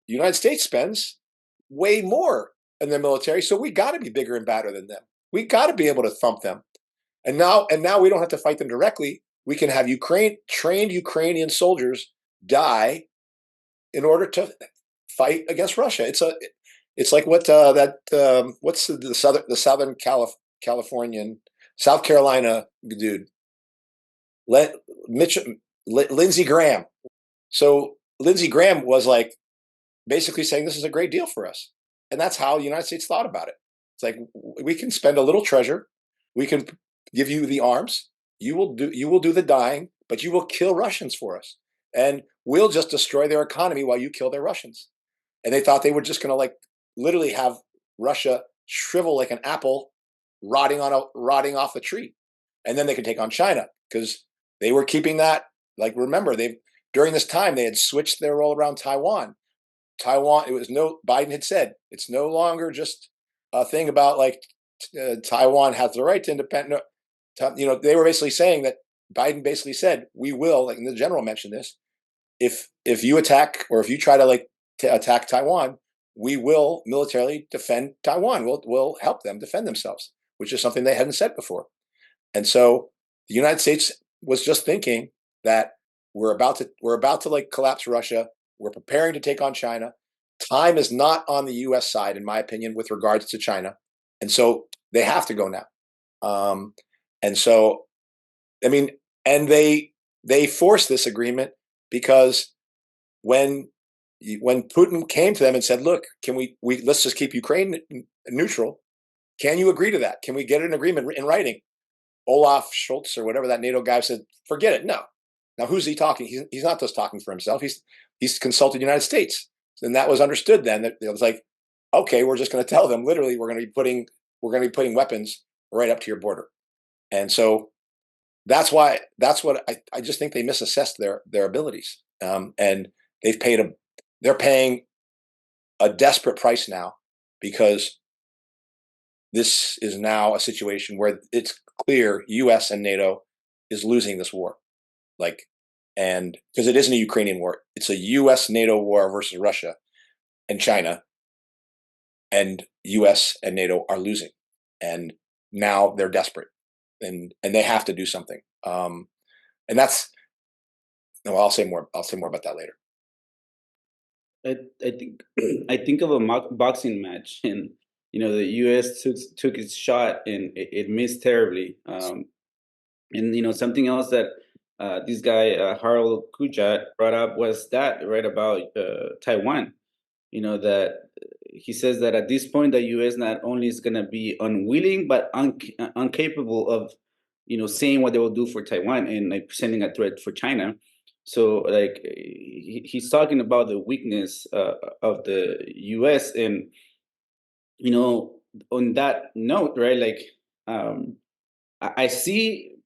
[SPEAKER 4] United States spends way more in their military, so we got to be bigger and badder than them. We got to be able to thump them. And now we don't have to fight them directly. We can have trained Ukrainian soldiers die in order to fight against Russia. It's like what what's the Southern Californian, South Carolina dude, Lindsey Graham. So Lindsey Graham was like basically saying this is a great deal for us, and that's how the United States thought about it. It's like, we can spend a little treasure, we can give you the arms, you will do the dying, but you will kill Russians for us, and we'll just destroy their economy while you kill their Russians. And they thought they were just going to like literally have Russia shrivel like an apple rotting off the tree, and then they could take on China, because they were keeping that. Like, remember, during this time they had switched their role around Taiwan. Biden had said it's no longer just a thing about like Taiwan has the right to independent. They were basically saying that Biden basically said, we will, like, and the general mentioned this, if you attack, or if you try to attack Taiwan, we will militarily defend Taiwan. We'll help them defend themselves, which is something they hadn't said before. And so the United States was just thinking that we're about to like collapse Russia. We're preparing to take on China. Time is not on the U.S. side, in my opinion, with regards to China, and so they have to go now. And so, I mean, and they forced this agreement because when Putin came to them and said, "Look, can we let's just keep Ukraine neutral? Can you agree to that? Can we get an agreement in writing?" Olaf Scholz, or whatever that NATO guy, said, "Forget it. No." Now, who's he talking? He's not just talking for himself. He's consulted the United States, and that was understood then. That it was like, okay, we're just going to tell them literally we're going to be putting weapons right up to your border, and so that's what I just think they misassessed their abilities, and they're paying a desperate price now, because this is now a situation where it's clear U.S. and NATO is losing this war. And because it isn't a Ukrainian war, it's a U.S. NATO war versus Russia and China, and U.S. and NATO are losing, and now they're desperate, and they have to do something. And that's, no, I'll say more about that later.
[SPEAKER 5] I think of a boxing match, and the U.S. took its shot and it missed terribly. And something else that this guy Harold Kujat brought up was that right about Taiwan. That he says that at this point the U.S. not only is going to be unwilling but incapable of saying what they will do for Taiwan and like presenting a threat for China. So like he's talking about the weakness of the U.S. and on that note, right? Like I see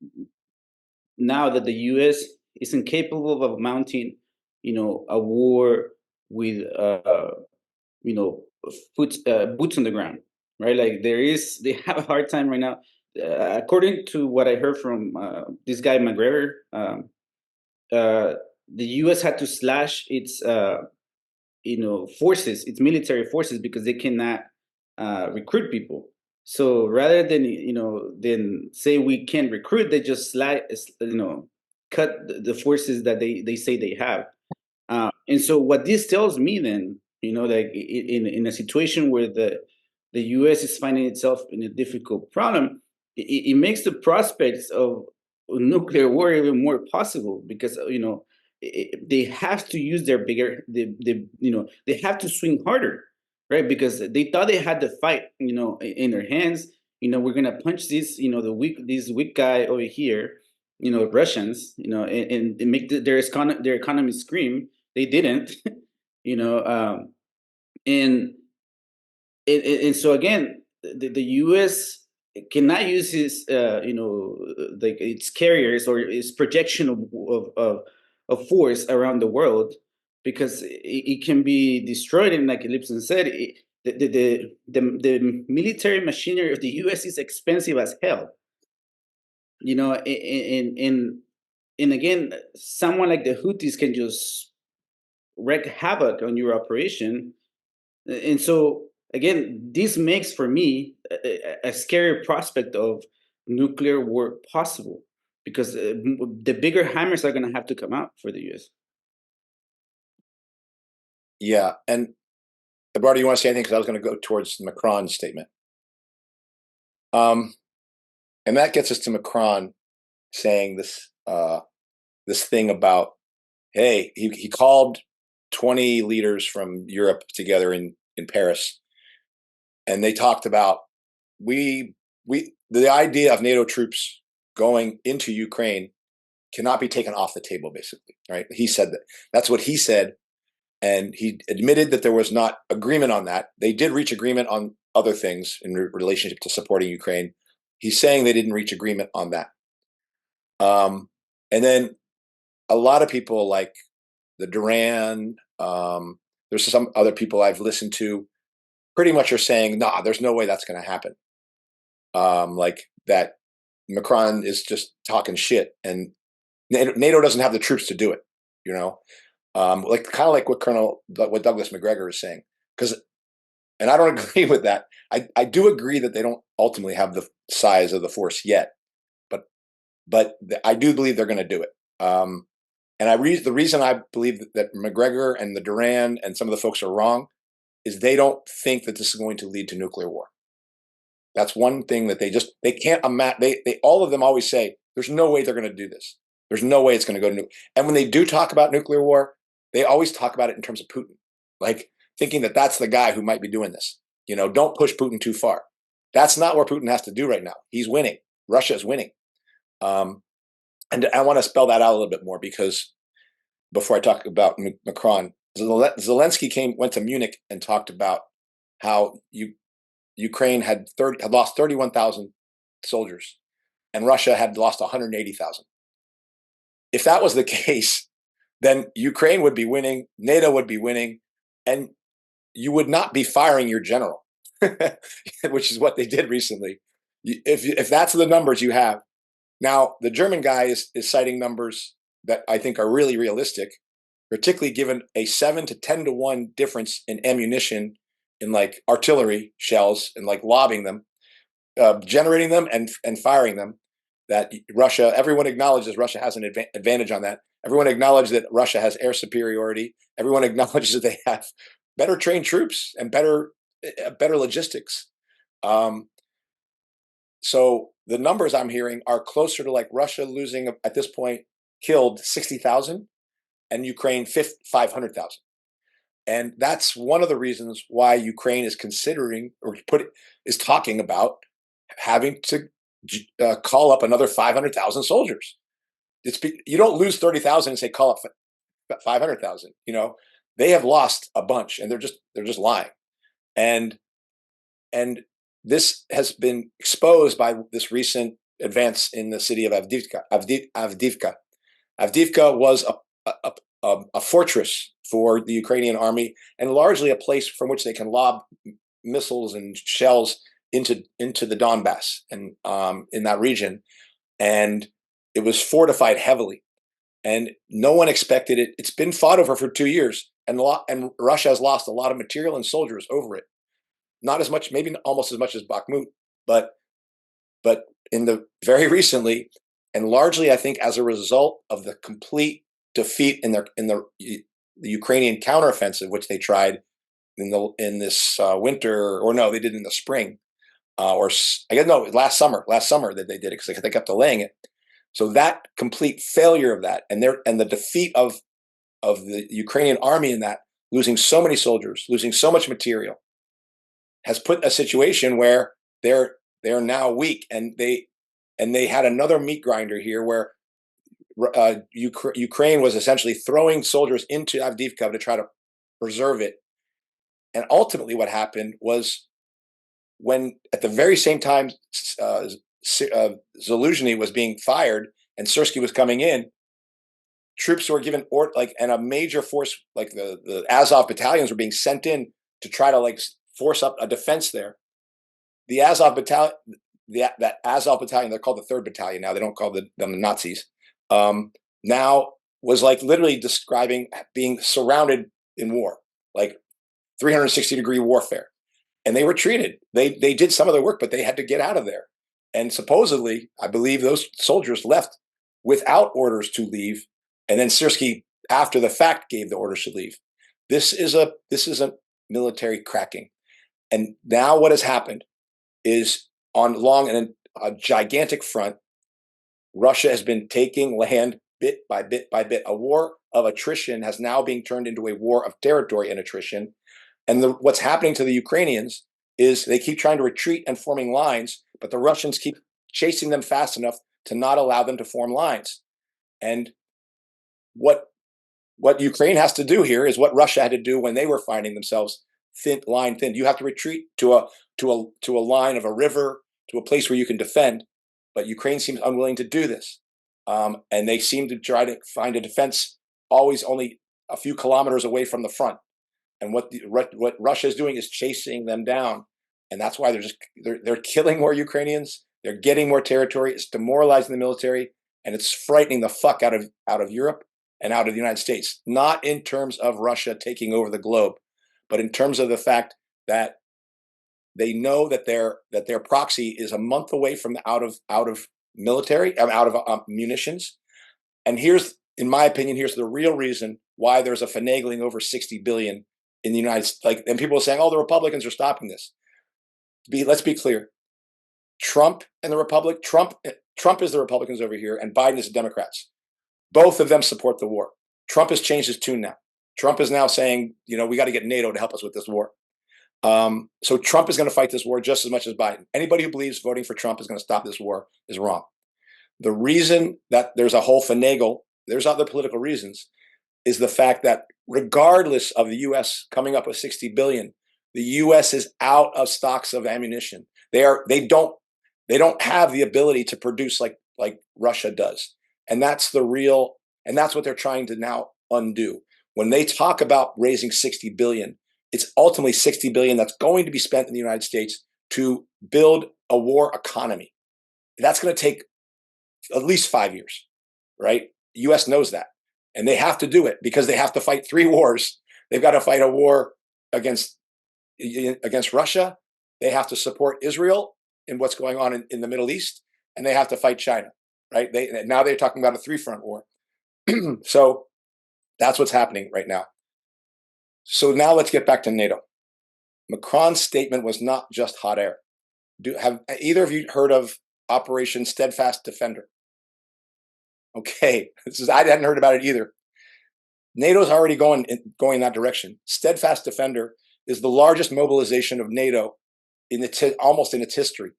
[SPEAKER 5] now that the U.S. is incapable of mounting, a war with, boots on the ground, right? Like they have a hard time right now. According to what I heard from this guy McGregor, the U.S. had to slash its, forces, its military forces, because they cannot recruit people. So rather than say we can't recruit, they just cut the forces that they say they have. And so what this tells me then, like in a situation where the U.S. is finding itself in a difficult problem, it makes the prospects of nuclear war even more possible, because they have to use their they have to swing harder, right? Because they thought they had the fight in their hands. We're gonna punch this this weak guy over here, Russians, and make their economy scream. They didn't. And so again, the U.S. cannot use his like its carriers or its projection of force around the world, because it can be destroyed. And like Lipson said, the military machinery of the U.S. is expensive as hell. And again, someone like the Houthis can just wreak havoc on your operation. And so again, this makes for me a scary prospect of nuclear war possible, because the bigger hammers are going to have to come out for the U.S.
[SPEAKER 4] Yeah, and Eduardo, you want to say anything? Because I was going to go towards Macron's statement. And that gets us to Macron saying this this thing about, hey, he called 20 leaders from Europe together in Paris, and they talked about the idea of NATO troops going into Ukraine cannot be taken off the table, basically, right? He said that. That's what he said, and he admitted that there was not agreement on that. They did reach agreement on other things in relationship to supporting Ukraine. He's saying they didn't reach agreement on that. And then a lot of people like the Duran, there's some other people I've listened to, pretty much are saying, nah, there's no way that's going to happen. Like that Macron is just talking shit, and NATO doesn't have the troops to do it, like kind of like what Douglas McGregor is saying. And I don't agree with that. I do agree that they don't ultimately have the size of the force yet, but I do believe they're going to do it. And the reason I believe that McGregor and the Duran and some of the folks are wrong is they don't think that this is going to lead to nuclear war. That's one thing that they can't imagine. They all of them always say, there's no way they're going to do this. There's no way it's going to go to nuclear. And when they do talk about nuclear war, they always talk about it in terms of Putin, like thinking that that's the guy who might be doing this. Don't push Putin too far. That's not what Putin has to do right now. He's winning. Russia is winning. And I want to spell that out a little bit more, because before I talk about Macron, Zelensky went to Munich and talked about how Ukraine had lost 31,000 soldiers, and Russia had lost 180,000. If that was the case, then Ukraine would be winning, NATO would be winning, and you would not be firing your general, which is what they did recently. If that's the numbers you have. Now, the German guy is citing numbers that I think are really realistic, particularly given a 7 to 10 to 1 difference in ammunition in like artillery shells and like lobbing them, generating them and firing them. That everyone acknowledges Russia has an advantage on that. Everyone acknowledges that Russia has air superiority. Everyone acknowledges that they have better trained troops and better logistics. So the numbers I'm hearing are closer to like Russia losing at this point killed 60,000 and Ukraine 500,000. And that's one of the reasons why Ukraine is considering or is talking about having to call up another 500,000 soldiers. You don't lose 30,000 and say call up 500,000. You know, they have lost a bunch, and they're just lying. And this has been exposed by this recent advance in the city of Avdiivka. Avdiivka was a fortress for the Ukrainian army, and largely a place from which they can lob missiles and shells into the Donbass and in that region. And it was fortified heavily, and no one expected it. It's been fought over for 2 years, and Russia has lost a lot of material and soldiers over it. Not as much, maybe almost as much as Bakhmut, but in the very recently, and largely, I think, as a result of the complete defeat in the Ukrainian counteroffensive, which they tried in this winter, or no, they did in the spring, or I guess no, last summer that they did it because they kept delaying it. So that complete failure of that, and the defeat of the Ukrainian army in that, losing so many soldiers, losing so much material, has put a situation where they're now weak, and they had another meat grinder here where Ukraine was essentially throwing soldiers into Avdiivka to try to preserve it. And ultimately what happened was, when at the very same time Zaluzhny was being fired and Syrskyi was coming in, troops were given and a major force like the Azov battalions were being sent in to try to force up a defense there. The Azov battalion, that Azov battalion, they're called the 3rd Battalion now. They don't call them the Nazis. Now was literally describing being surrounded in war, 360-degree warfare. And they were treated. They did some of the work, but they had to get out of there. And supposedly, I believe those soldiers left without orders to leave. And then Syrskyi, after the fact, gave the orders to leave. This is a military cracking. And now what has happened is, on a gigantic front, Russia has been taking land bit by bit by bit. A war of attrition has now been turned into a war of territory and attrition. And what's happening to the Ukrainians is they keep trying to retreat and forming lines, but the Russians keep chasing them fast enough to not allow them to form lines. And what Ukraine has to do here is what Russia had to do when they were finding themselves line thin. You have to retreat to a line of a river, to a place where you can defend. But Ukraine seems unwilling to do this, and they seem to try to find a defense always only a few kilometers away from the front. And what Russia is doing is chasing them down, and that's why they're killing more Ukrainians. They're getting more territory. It's demoralizing the military, and it's frightening the fuck out of Europe and out of the United States. Not in terms of Russia taking over the globe, but in terms of the fact that they know that their proxy is a month away from out of munitions. And in my opinion, here's the real reason why there's a finagling over 60 billion in the United States. And people are saying, "Oh, the Republicans are stopping this." Let's be clear. Trump and the Republic. Trump is the Republicans over here, and Biden is the Democrats. Both of them support the war. Trump has changed his tune now. Trump is now saying, we got to get NATO to help us with this war. So Trump is going to fight this war just as much as Biden. Anybody who believes voting for Trump is going to stop this war is wrong. The reason that there's a whole finagle, there's other political reasons, is the fact that regardless of the U.S. coming up with 60 billion, the U.S. is out of stocks of ammunition. They don't have the ability to produce like Russia does. And that's what they're trying to now undo. When they talk about raising 60 billion, it's ultimately 60 billion that's going to be spent in the United States to build a war economy. That's going to take at least 5 years, right? The U.S. knows that. And they have to do it because they have to fight 3 wars. They've got to fight a war against Russia. They have to support Israel in what's going on in the Middle East. And they have to fight China, right? Now they're talking about a 3-front war. So that's what's happening right now. So now let's get back to NATO. Macron's statement was not just hot air. Have either of you heard of Operation Steadfast Defender? Okay, I hadn't heard about it either. NATO's already going in that direction. Steadfast Defender is the largest mobilization of NATO almost in its history.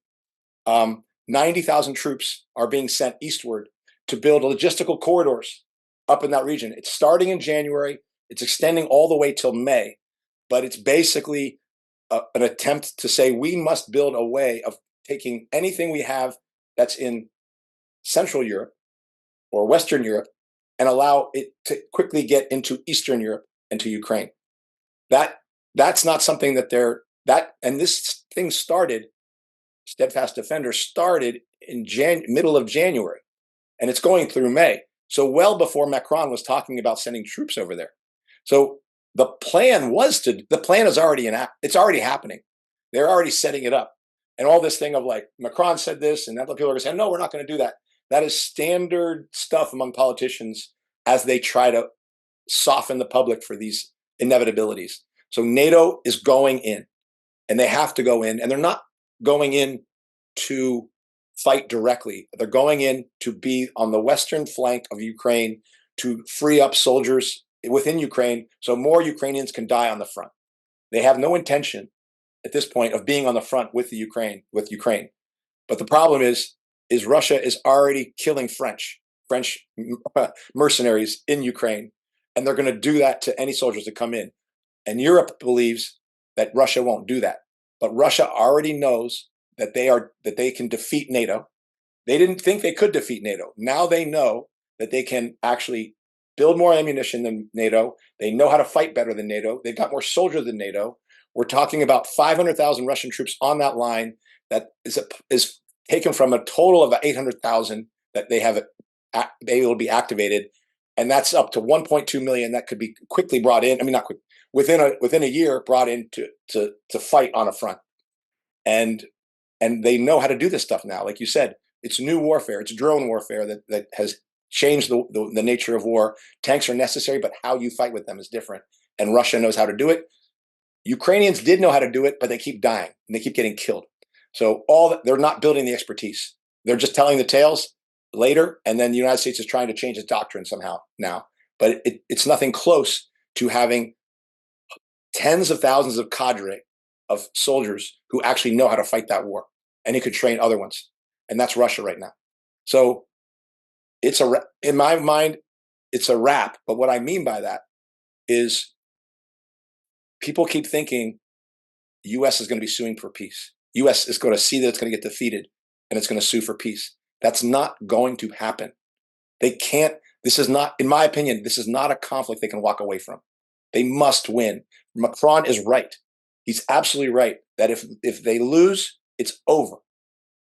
[SPEAKER 4] 90,000 troops are being sent eastward to build logistical corridors up in that region. It's starting in January. It's extending all the way till May, but it's basically an attempt to say we must build a way of taking anything we have that's in Central Europe or Western Europe and allow it to quickly get into Eastern Europe and to Ukraine. That's not something and this thing started, Steadfast Defender started in middle of January, and it's going through May. So well before Macron was talking about sending troops over there. So the plan is already it's already happening. They're already setting it up. And all this thing of like, Macron said this, and other people are saying, no, we're not going to do that. That is standard stuff among politicians as they try to soften the public for these inevitabilities. So NATO is going in, and they have to go in, and they're not going in to fight directly. They're going in to be on the western flank of Ukraine to free up soldiers within Ukraine so more Ukrainians can die on the front. They have no intention at this point of being on the front with Ukraine. But the problem is Russia is already killing French mercenaries in Ukraine, and they're going to do that to any soldiers that come in. And Europe believes that Russia won't do that. But Russia already knows that they can defeat NATO. They didn't think they could defeat NATO. Now they know that they can actually build more ammunition than NATO. They know how to fight better than NATO. They've got more soldiers than NATO. We're talking about 500,000 Russian troops on that line that is taken from a total of 800,000 that they will be activated, and that's up to 1.2 million that could be quickly brought in. I mean, not quick, within a year, brought in to fight on a front, and they know how to do this stuff now. Like you said, it's new warfare. It's drone warfare that has changed the nature of war. Tanks are necessary, but how you fight with them is different. And Russia knows how to do it. Ukrainians did know how to do it, but they keep dying and they keep getting killed. So they're not building the expertise. They're just telling the tales later, and then the United States is trying to change its doctrine somehow now. But it's nothing close to having tens of thousands of cadre of soldiers who actually know how to fight that war, and it could train other ones. And that's Russia right now. So in my mind, it's a wrap. But what I mean by that is people keep thinking U.S. is going to be suing for peace. U.S. is going to see that it's going to get defeated, and it's going to sue for peace. That's not going to happen. They can't. This is not, in my opinion, this is not a conflict they can walk away from. They must win. Macron is right. He's absolutely right that if they lose, it's over.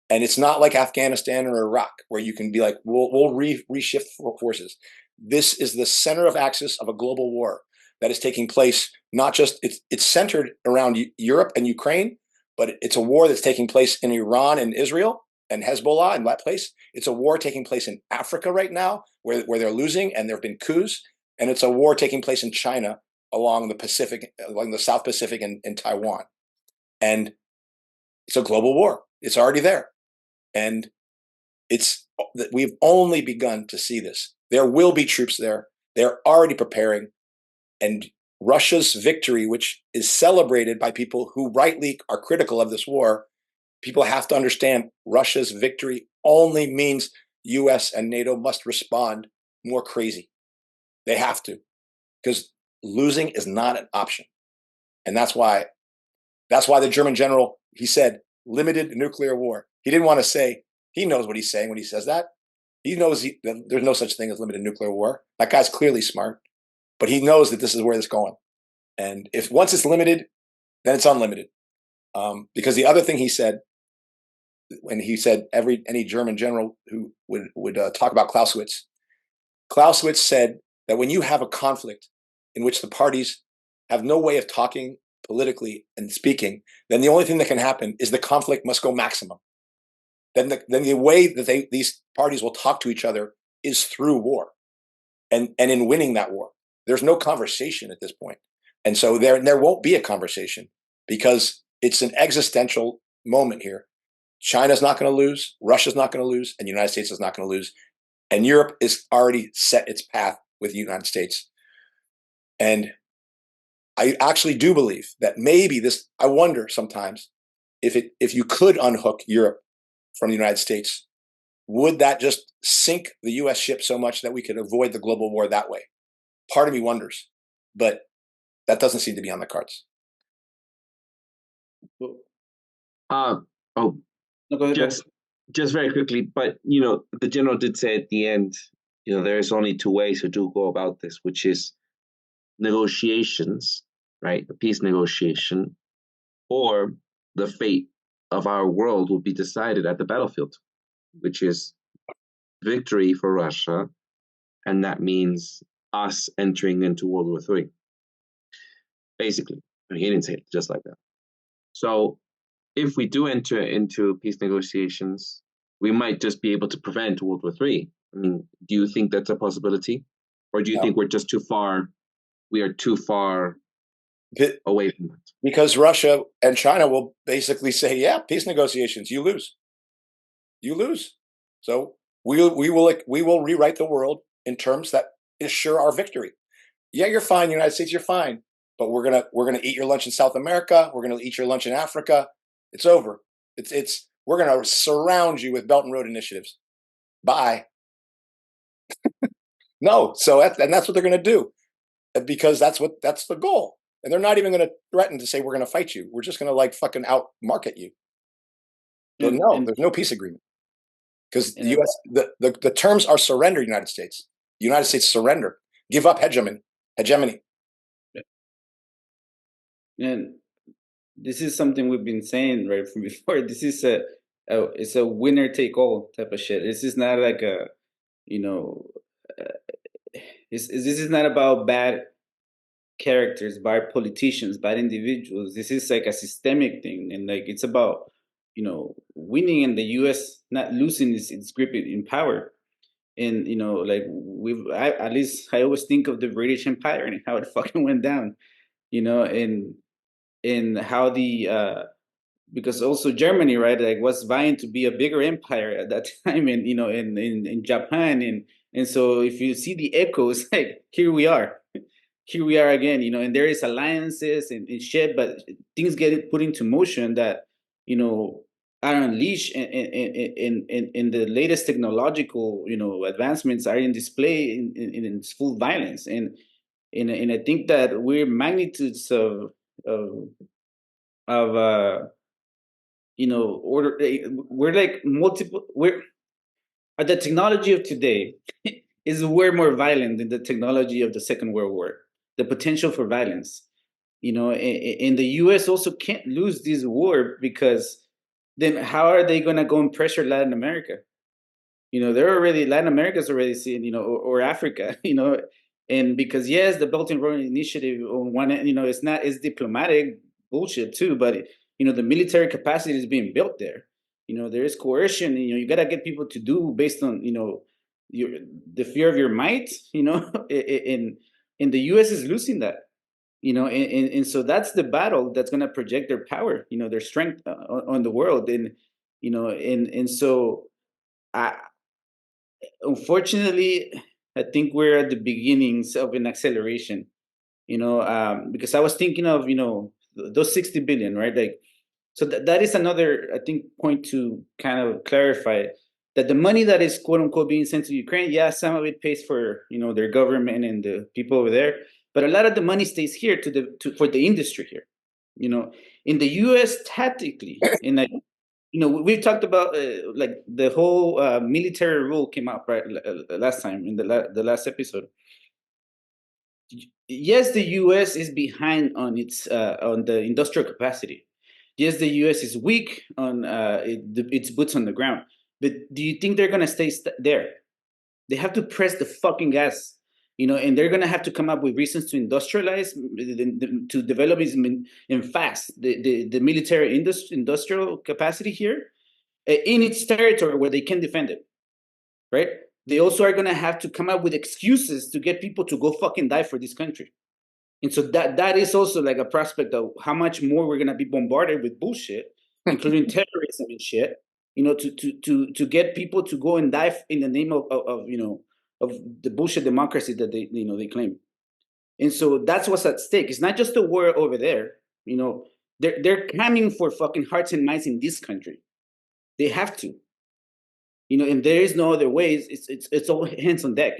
[SPEAKER 4] And it's not like Afghanistan or Iraq where you can be like, we'll reshift forces. This is the center of axis of a global war that is taking place. Not just it's centered around Europe and Ukraine, but it's a war that's taking place in Iran and Israel and Hezbollah and that place. It's a war taking place in Africa right now where they're losing, and there have been coups. And it's a war taking place in China along the Pacific, along the South Pacific and Taiwan. And it's a global war. It's already there. And we've only begun to see this. There will be troops there. They're already preparing. And Russia's victory, which is celebrated by people who rightly are critical of this war, people have to understand Russia's victory only means US and NATO must respond more crazy. They have to, because losing is not an option. And that's why the German general, he said, limited nuclear war. He didn't want to say, he knows what he's saying when he says that. He knows there's no such thing as limited nuclear war. That guy's clearly smart, but he knows that this is where it's going. And if once it's limited, then it's unlimited. Because the other thing he said, when he said any German general who would talk about Clausewitz said that when you have a conflict in which the parties have no way of talking politically and speaking, then the only thing that can happen is the conflict must go maximum. Then the way that these parties will talk to each other is through war, and in winning that war. There's no conversation at this point. And so there won't be a conversation because it's an existential moment here. China's not going to lose, Russia's not going to lose, and the United States is not going to lose. And Europe is already set its path with the United States. And I actually do believe that maybe this, I wonder sometimes if you could unhook Europe from the United States, would that just sink the US ship so much that we could avoid the global war that way? Part of me wonders, but that doesn't seem to be on the cards.
[SPEAKER 3] Oh,
[SPEAKER 5] No, go ahead.
[SPEAKER 3] just very quickly, but you know, the general did say at the end, you know, there's only two ways to go about this, which is negotiations, right? A peace negotiation, or the fate of our world will be decided at the battlefield, which is victory for Russia, and that means us entering into World War III. Basically, I mean, he didn't say it just like that. So if we do enter into peace negotiations, we might just be able to prevent World War III. I mean, do you think that's a possibility? Or do you think we're just too far, we are too far away from that?
[SPEAKER 4] Because Russia and China will basically say, yeah, peace negotiations, you lose. You lose. So we will rewrite the world in terms that assure our victory. Yeah, you're fine, United States, you're fine. But we're gonna eat your lunch in South America, we're gonna eat your lunch in Africa. It's over. We're gonna surround you with Belt and Road initiatives. Bye. No, and that's what they're gonna do. Because that's the goal. And they're not even gonna threaten to say we're gonna fight you. We're just gonna like fucking out market you. So there's no peace agreement. Because the US, the terms are surrender, United States. The United States surrender. Give up hegemony.
[SPEAKER 5] And this is something we've been saying right from before. This is it's a winner take all type of shit. This is not like a, you know, this is not about bad characters, bad politicians, bad individuals. This is like a systemic thing, and like it's about, you know, winning and the U.S. not losing its grip in power. And you know, like at least I always think of the British Empire and how it fucking went down, you know, and how because also Germany, right, like was vying to be a bigger empire at that time, and you know, in Japan, and so if you see the echoes, like here we are again, you know, and there is alliances and shit, but things get put into motion that, you know, are unleashed, and the latest technological, you know, advancements are in display in its full violence, and I think that we're magnitudes of you know, we're like the technology of today is way more violent than the technology of the Second World War. The potential for violence, you know, and the U.S. also can't lose this war, because then how are they going to go and pressure Latin America? You know, Latin America's already seen, you know, or Africa, you know, and because yes, the Belt and Road Initiative on one end, you know, it's diplomatic bullshit too, but you know, the military capacity is being built there. You know, there is coercion. You know, you got to get people to do based on, you know, the fear of your might. You know, and the U.S. is losing that. You know, and so that's the battle that's going to project their power. You know, their strength on the world, and you know, and so unfortunately, I think we're at the beginnings of an acceleration. You know, because I was thinking of, you know, those 60 billion, right? Like, so that is another, I think, point to kind of clarify that the money that is quote unquote being sent to Ukraine, yeah, some of it pays for, you know, their government and the people over there, but a lot of the money stays here for the industry here. You know, in the U.S. tactically, in like, you know, we've talked about like the whole military rule came out right last time in the last episode. Yes, the U.S. is behind on on the industrial capacity. Yes, the U.S. is weak on its boots on the ground. But do you think they're gonna stay there? They have to press the fucking gas, you know, and they're gonna have to come up with reasons to industrialize, to develop in fast the military industrial capacity here in its territory where they can defend it, right? They also are gonna have to come up with excuses to get people to go fucking die for this country. And so that is also like a prospect of how much more we're gonna be bombarded with bullshit, including terrorism and shit. to get people to go and die in the name of the bullshit democracy that they claim. And so that's what's at stake. It's not just the war over there. They're coming for fucking hearts and minds in this country. They have to. And there is no other ways. It's all hands on deck.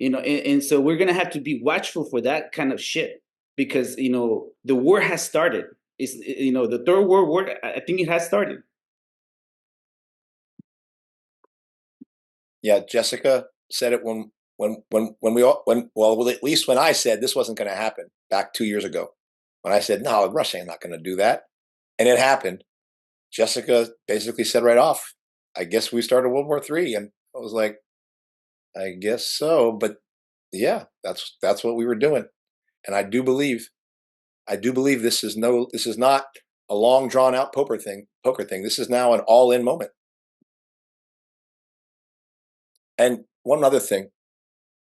[SPEAKER 5] And so we're gonna have to be watchful for that kind of shit, because the war has started. It's the Third World War. I think it has started.
[SPEAKER 4] Yeah, Jessica said it when at least when I said this wasn't going to happen back 2 years ago, when I said, no, Russia ain't not going to do that, and it happened. Jessica basically said right off, I guess we started World War III, and I was like, I guess so, but yeah, that's what we were doing, and I do believe this is not a long drawn out poker thing. This is now an all in moment. And one other thing,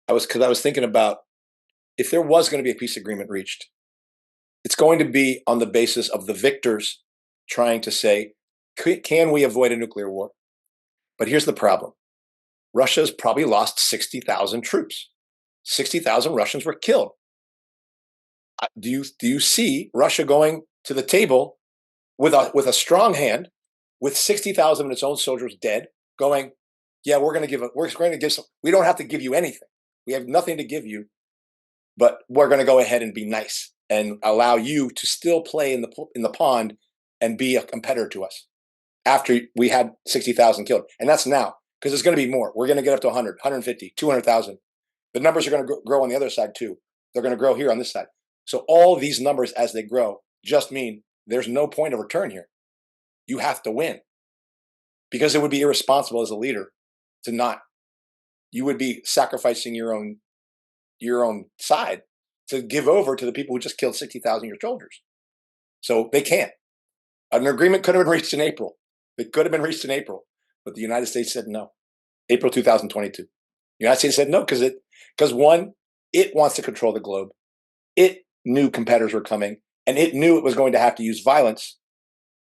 [SPEAKER 4] I was thinking about, if there was going to be a peace agreement reached, it's going to be on the basis of the victors trying to say, can we avoid a nuclear war? But here's the problem. Russia's probably lost 60,000 troops. 60,000 Russians were killed. Do you see Russia going to the table with a strong hand, with 60,000 of its own soldiers dead, going, yeah, we're going to give some, we don't have to give you anything. We have nothing to give you, but we're going to go ahead and be nice and allow you to still play in the pond and be a competitor to us after we had 60,000 killed. And that's now, because it's going to be more. We're going to get up to 100, 150, 200,000. The numbers are going to grow on the other side too. They're going to grow here on this side. So all these numbers as they grow just mean there's no point of return here. You have to win, because it would be irresponsible as a leader to not. You would be sacrificing your own side to give over to the people who just killed 60,000 of your soldiers. So they can't. An agreement could have been reached in April. It could have been reached in April, but the United States said no. April 2022. The United States said no because one, it wants to control the globe. It knew competitors were coming, and it knew it was going to have to use violence,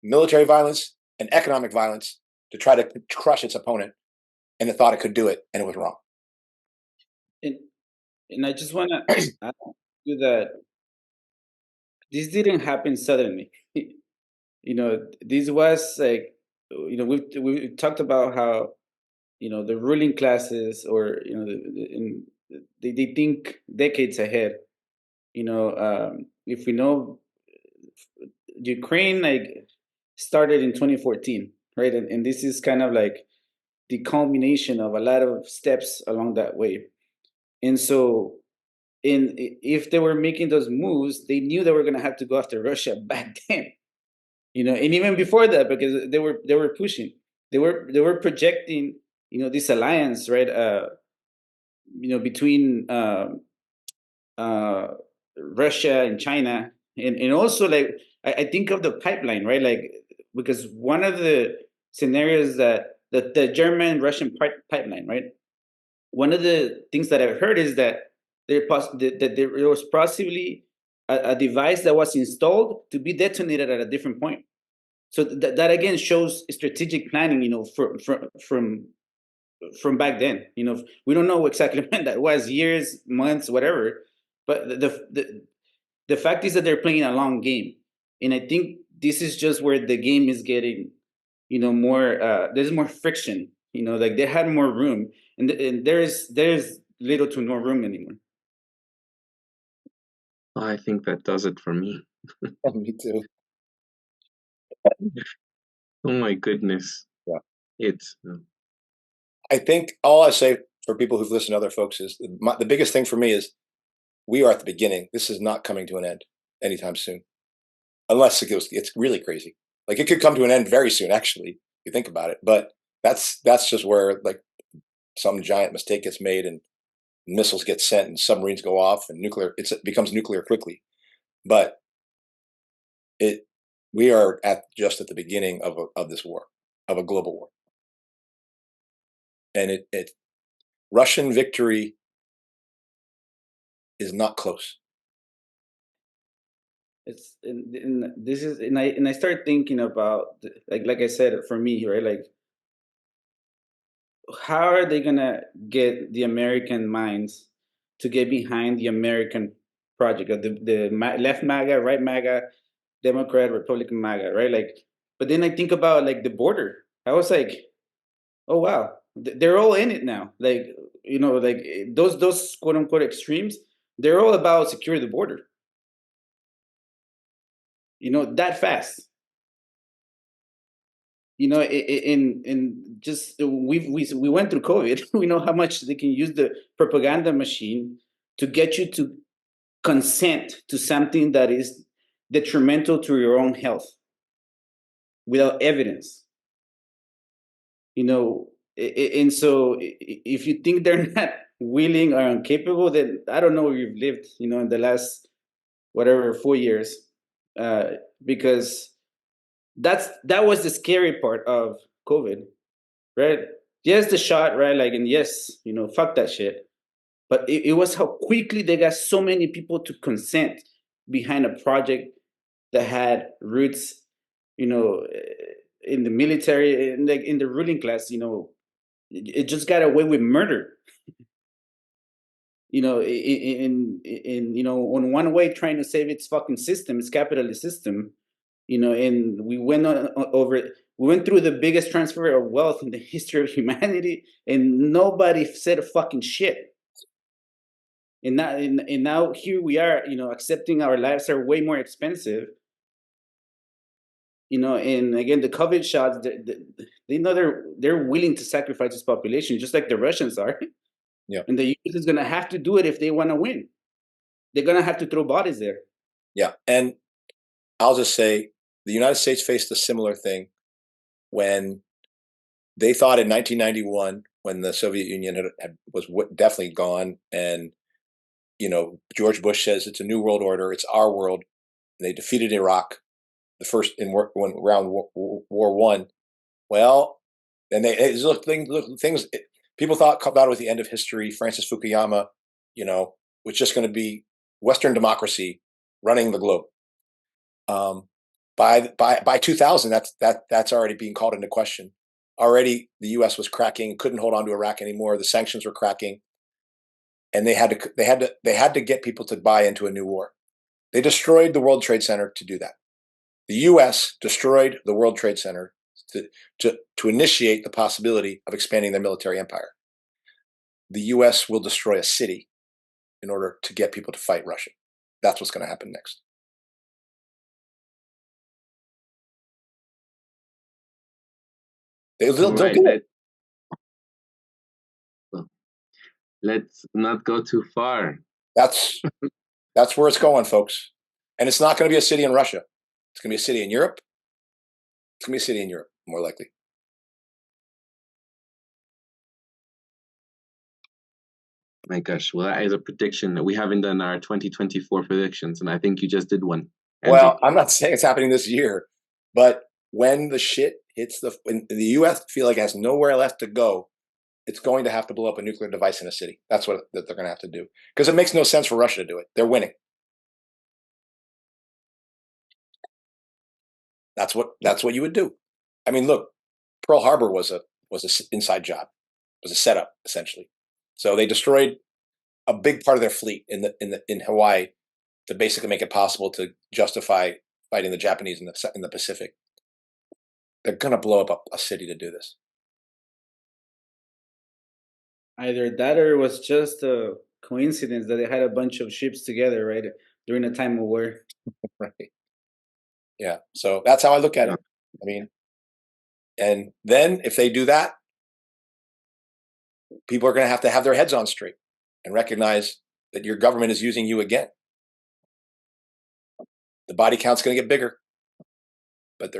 [SPEAKER 4] military violence and economic violence, to try to crush its opponent. And it thought it could do it, and it was wrong.
[SPEAKER 5] And I just want to add to that. This didn't happen suddenly. This was like, we talked about how, the ruling classes, or they think decades ahead. If we know, Ukraine started in 2014, right? And this is kind of like the culmination of a lot of steps along that way. And so, if they were making those moves, they knew they were going to have to go after Russia back then. And even before that, because they were pushing, they were projecting, this alliance, right? Between Russia and China, and also, like, I think of the pipeline, right? Like, because one of the scenarios that the German-Russian pipeline, right? One of the things that I've heard is that there was possibly a device that was installed to be detonated at a different point. So that again shows strategic planning, from back then. We don't know exactly when that was, years, months, whatever. But the fact is that they're playing a long game, and I think this is just where the game is getting, more. There's more friction. Like they had more room, and there's little to no room anymore.
[SPEAKER 3] I think that does it for me.
[SPEAKER 4] Me too.
[SPEAKER 3] Oh my goodness.
[SPEAKER 4] Yeah. I think all I say for people who've listened to other folks is the biggest thing for me is we are at the beginning. This is not coming to an end anytime soon, unless it's really crazy. Like, it could come to an end very soon, actually, if you think about it. But that's just where, like, some giant mistake gets made and missiles get sent and submarines go off and it becomes nuclear quickly. But we are just at the beginning of this war, of a global war. And Russian victory is not close.
[SPEAKER 5] it's and this is and I start thinking about like I said, for me, right, like how are they gonna get the American minds to get behind the American project of the left MAGA, right MAGA, Democrat, Republican MAGA, right? Like, but then I think about like the border. I was like, oh wow, they're all in it now. Like, like those quote unquote extremes, they're all about secure the border. That fast. In just we went through COVID. We know how much they can use the propaganda machine to get you to consent to something that is detrimental to your own health without evidence. And so if you think they're not willing or incapable, then I don't know where you've lived, in the last whatever 4 years, because that was the scary part of COVID, right? Yes, the shot, right? Like, and yes, fuck that shit. But it was how quickly they got so many people to consent behind a project that had roots, in the military, and like in the ruling class. It just got away with murder. On one way trying to save its fucking system, its capitalist system. And we went through the biggest transfer of wealth in the history of humanity, and nobody said a fucking shit. And now here we are, accepting our lives are way more expensive. And again, the COVID shots, they know they're willing to sacrifice this population, just like the Russians are.
[SPEAKER 4] Yeah.
[SPEAKER 5] And the U.S. is gonna have to do it if they want to win. They're gonna have to throw bodies there.
[SPEAKER 4] Yeah, and I'll just say the United States faced a similar thing when they thought in 1991, when the Soviet Union was definitely gone, and George Bush says it's a new world order, it's our world. And they defeated Iraq, the first when around War One. Well, and look things. People thought it was the end of history. Francis Fukuyama, was just going to be Western democracy running the globe. By 2000, that's already being called into question. Already, the U.S. was cracking, couldn't hold on to Iraq anymore. The sanctions were cracking, and they had to get people to buy into a new war. They destroyed the World Trade Center to do that. The U.S. destroyed the World Trade Center to initiate the possibility of expanding their military empire. The U.S. will destroy a city in order to get people to fight Russia. That's what's going to happen next. They'll do it.
[SPEAKER 3] Let's not go too far.
[SPEAKER 4] That's where it's going, folks. And it's not going to be a city in Russia. It's going to be a city in Europe. It's going to be a city in Europe, more likely.
[SPEAKER 3] My gosh, well, that is a prediction. We haven't done our 2024 predictions, and I think you just did one.
[SPEAKER 4] Well, I'm not saying it's happening this year, but when the shit hits when the U.S. feel like it has nowhere left to go, it's going to have to blow up a nuclear device in a city. That's what they're going to have to do, because it makes no sense for Russia to do it. They're winning. That's what you would do. I mean, look, Pearl Harbor was an inside job, was a setup essentially. So they destroyed a big part of their fleet in Hawaii to basically make it possible to justify fighting the Japanese in the Pacific. They're going to blow up a city to do this.
[SPEAKER 5] Either that, or it was just a coincidence that they had a bunch of ships together, right, during a time of war.
[SPEAKER 4] Right. Yeah. So that's how I look at it. I mean, and then if they do that, people are going to have their heads on straight and recognize that your government is using you again. The body count's going to get bigger, but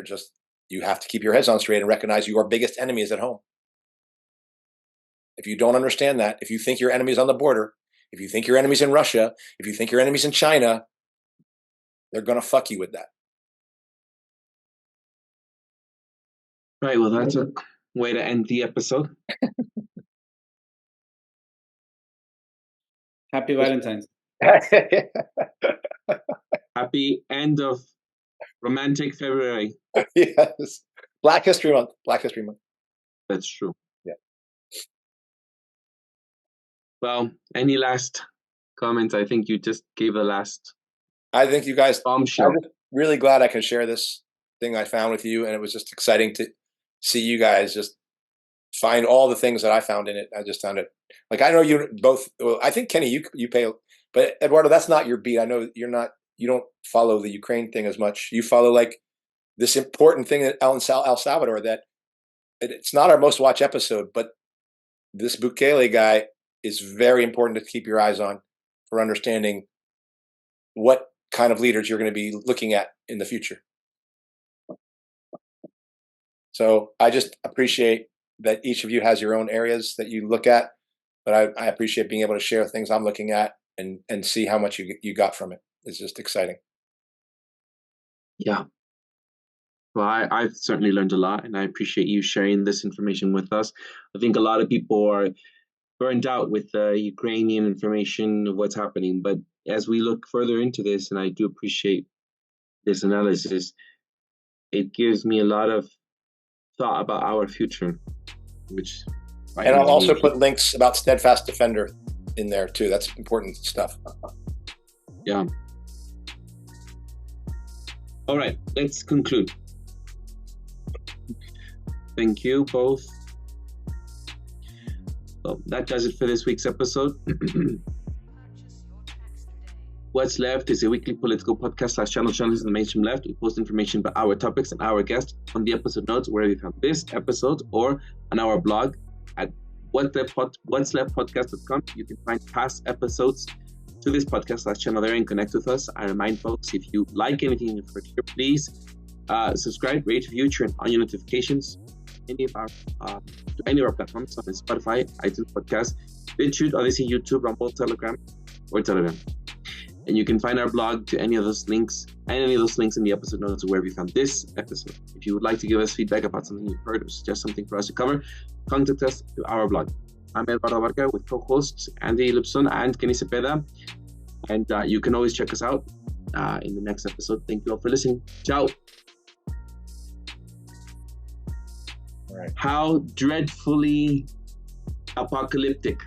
[SPEAKER 4] you have to keep your heads on straight and recognize your biggest enemy is at home. If you don't understand that, if you think your enemy's on the border, if you think your enemy's in Russia, if you think your enemy's in China, they're going to fuck you with that.
[SPEAKER 3] Right. Well, that's a way to end the episode.
[SPEAKER 5] Happy Valentine's.
[SPEAKER 3] Happy end of romantic February.
[SPEAKER 4] Yes. Black History Month. Black History Month.
[SPEAKER 3] That's true.
[SPEAKER 4] Yeah.
[SPEAKER 3] Well, any last comments? I think you just gave the last
[SPEAKER 4] I think you guys,
[SPEAKER 3] bombshell.
[SPEAKER 4] I'm just really glad I can share this thing I found with you. And it was just exciting to see you guys just find all the things that I found in it. I just found it like, I know you both, well, I think Kenny, you pay, but Eduardo, that's not your beat. I know you don't follow the Ukraine thing as much. You follow like this important thing in El Salvador that it's not our most watched episode, but this Bukele guy is very important to keep your eyes on for understanding what kind of leaders you're going to be looking at in the future. So I just appreciate that each of you has your own areas that you look at, but I appreciate being able to share things I'm looking at and see how much you got from it. It's just exciting.
[SPEAKER 3] Yeah. Well, I've certainly learned a lot, and I appreciate you sharing this information with us. I think a lot of people are burned out with the Ukrainian information of what's happening, but as we look further into this, and I do appreciate this analysis, it gives me a lot of thought about our future, which...
[SPEAKER 4] And I'll also put links about Steadfast Defender in there too. That's important stuff.
[SPEAKER 3] Yeah. All right, let's conclude. Thank you both. Well, that does it for this week's episode. What's Left is a weekly political podcast / channel journalism in the mainstream left. We post information about our topics and our guests on the episode notes where we found this episode or on our blog at what'sleftpodcast.com. You can find past episodes to this podcast / channel there and connect with us. I remind folks, if you like anything in particular, please subscribe, rate, review, turn on your notifications. Any of our platforms on Spotify, iTunes Podcast, Bitchute, Odysee, YouTube, Rumble, Telegram, or Telegram. And you can find our blog to any of those links and any of those links in the episode notes wherever you found this episode. If you would like to give us feedback about something you've heard or suggest something for us to cover, contact us through our blog. I'm Eduardo Barca with co-hosts Andy Lipson and Kenny Cepeda. And you can always check us out in the next episode. Thank you all for listening. Ciao. All right. How dreadfully apocalyptic.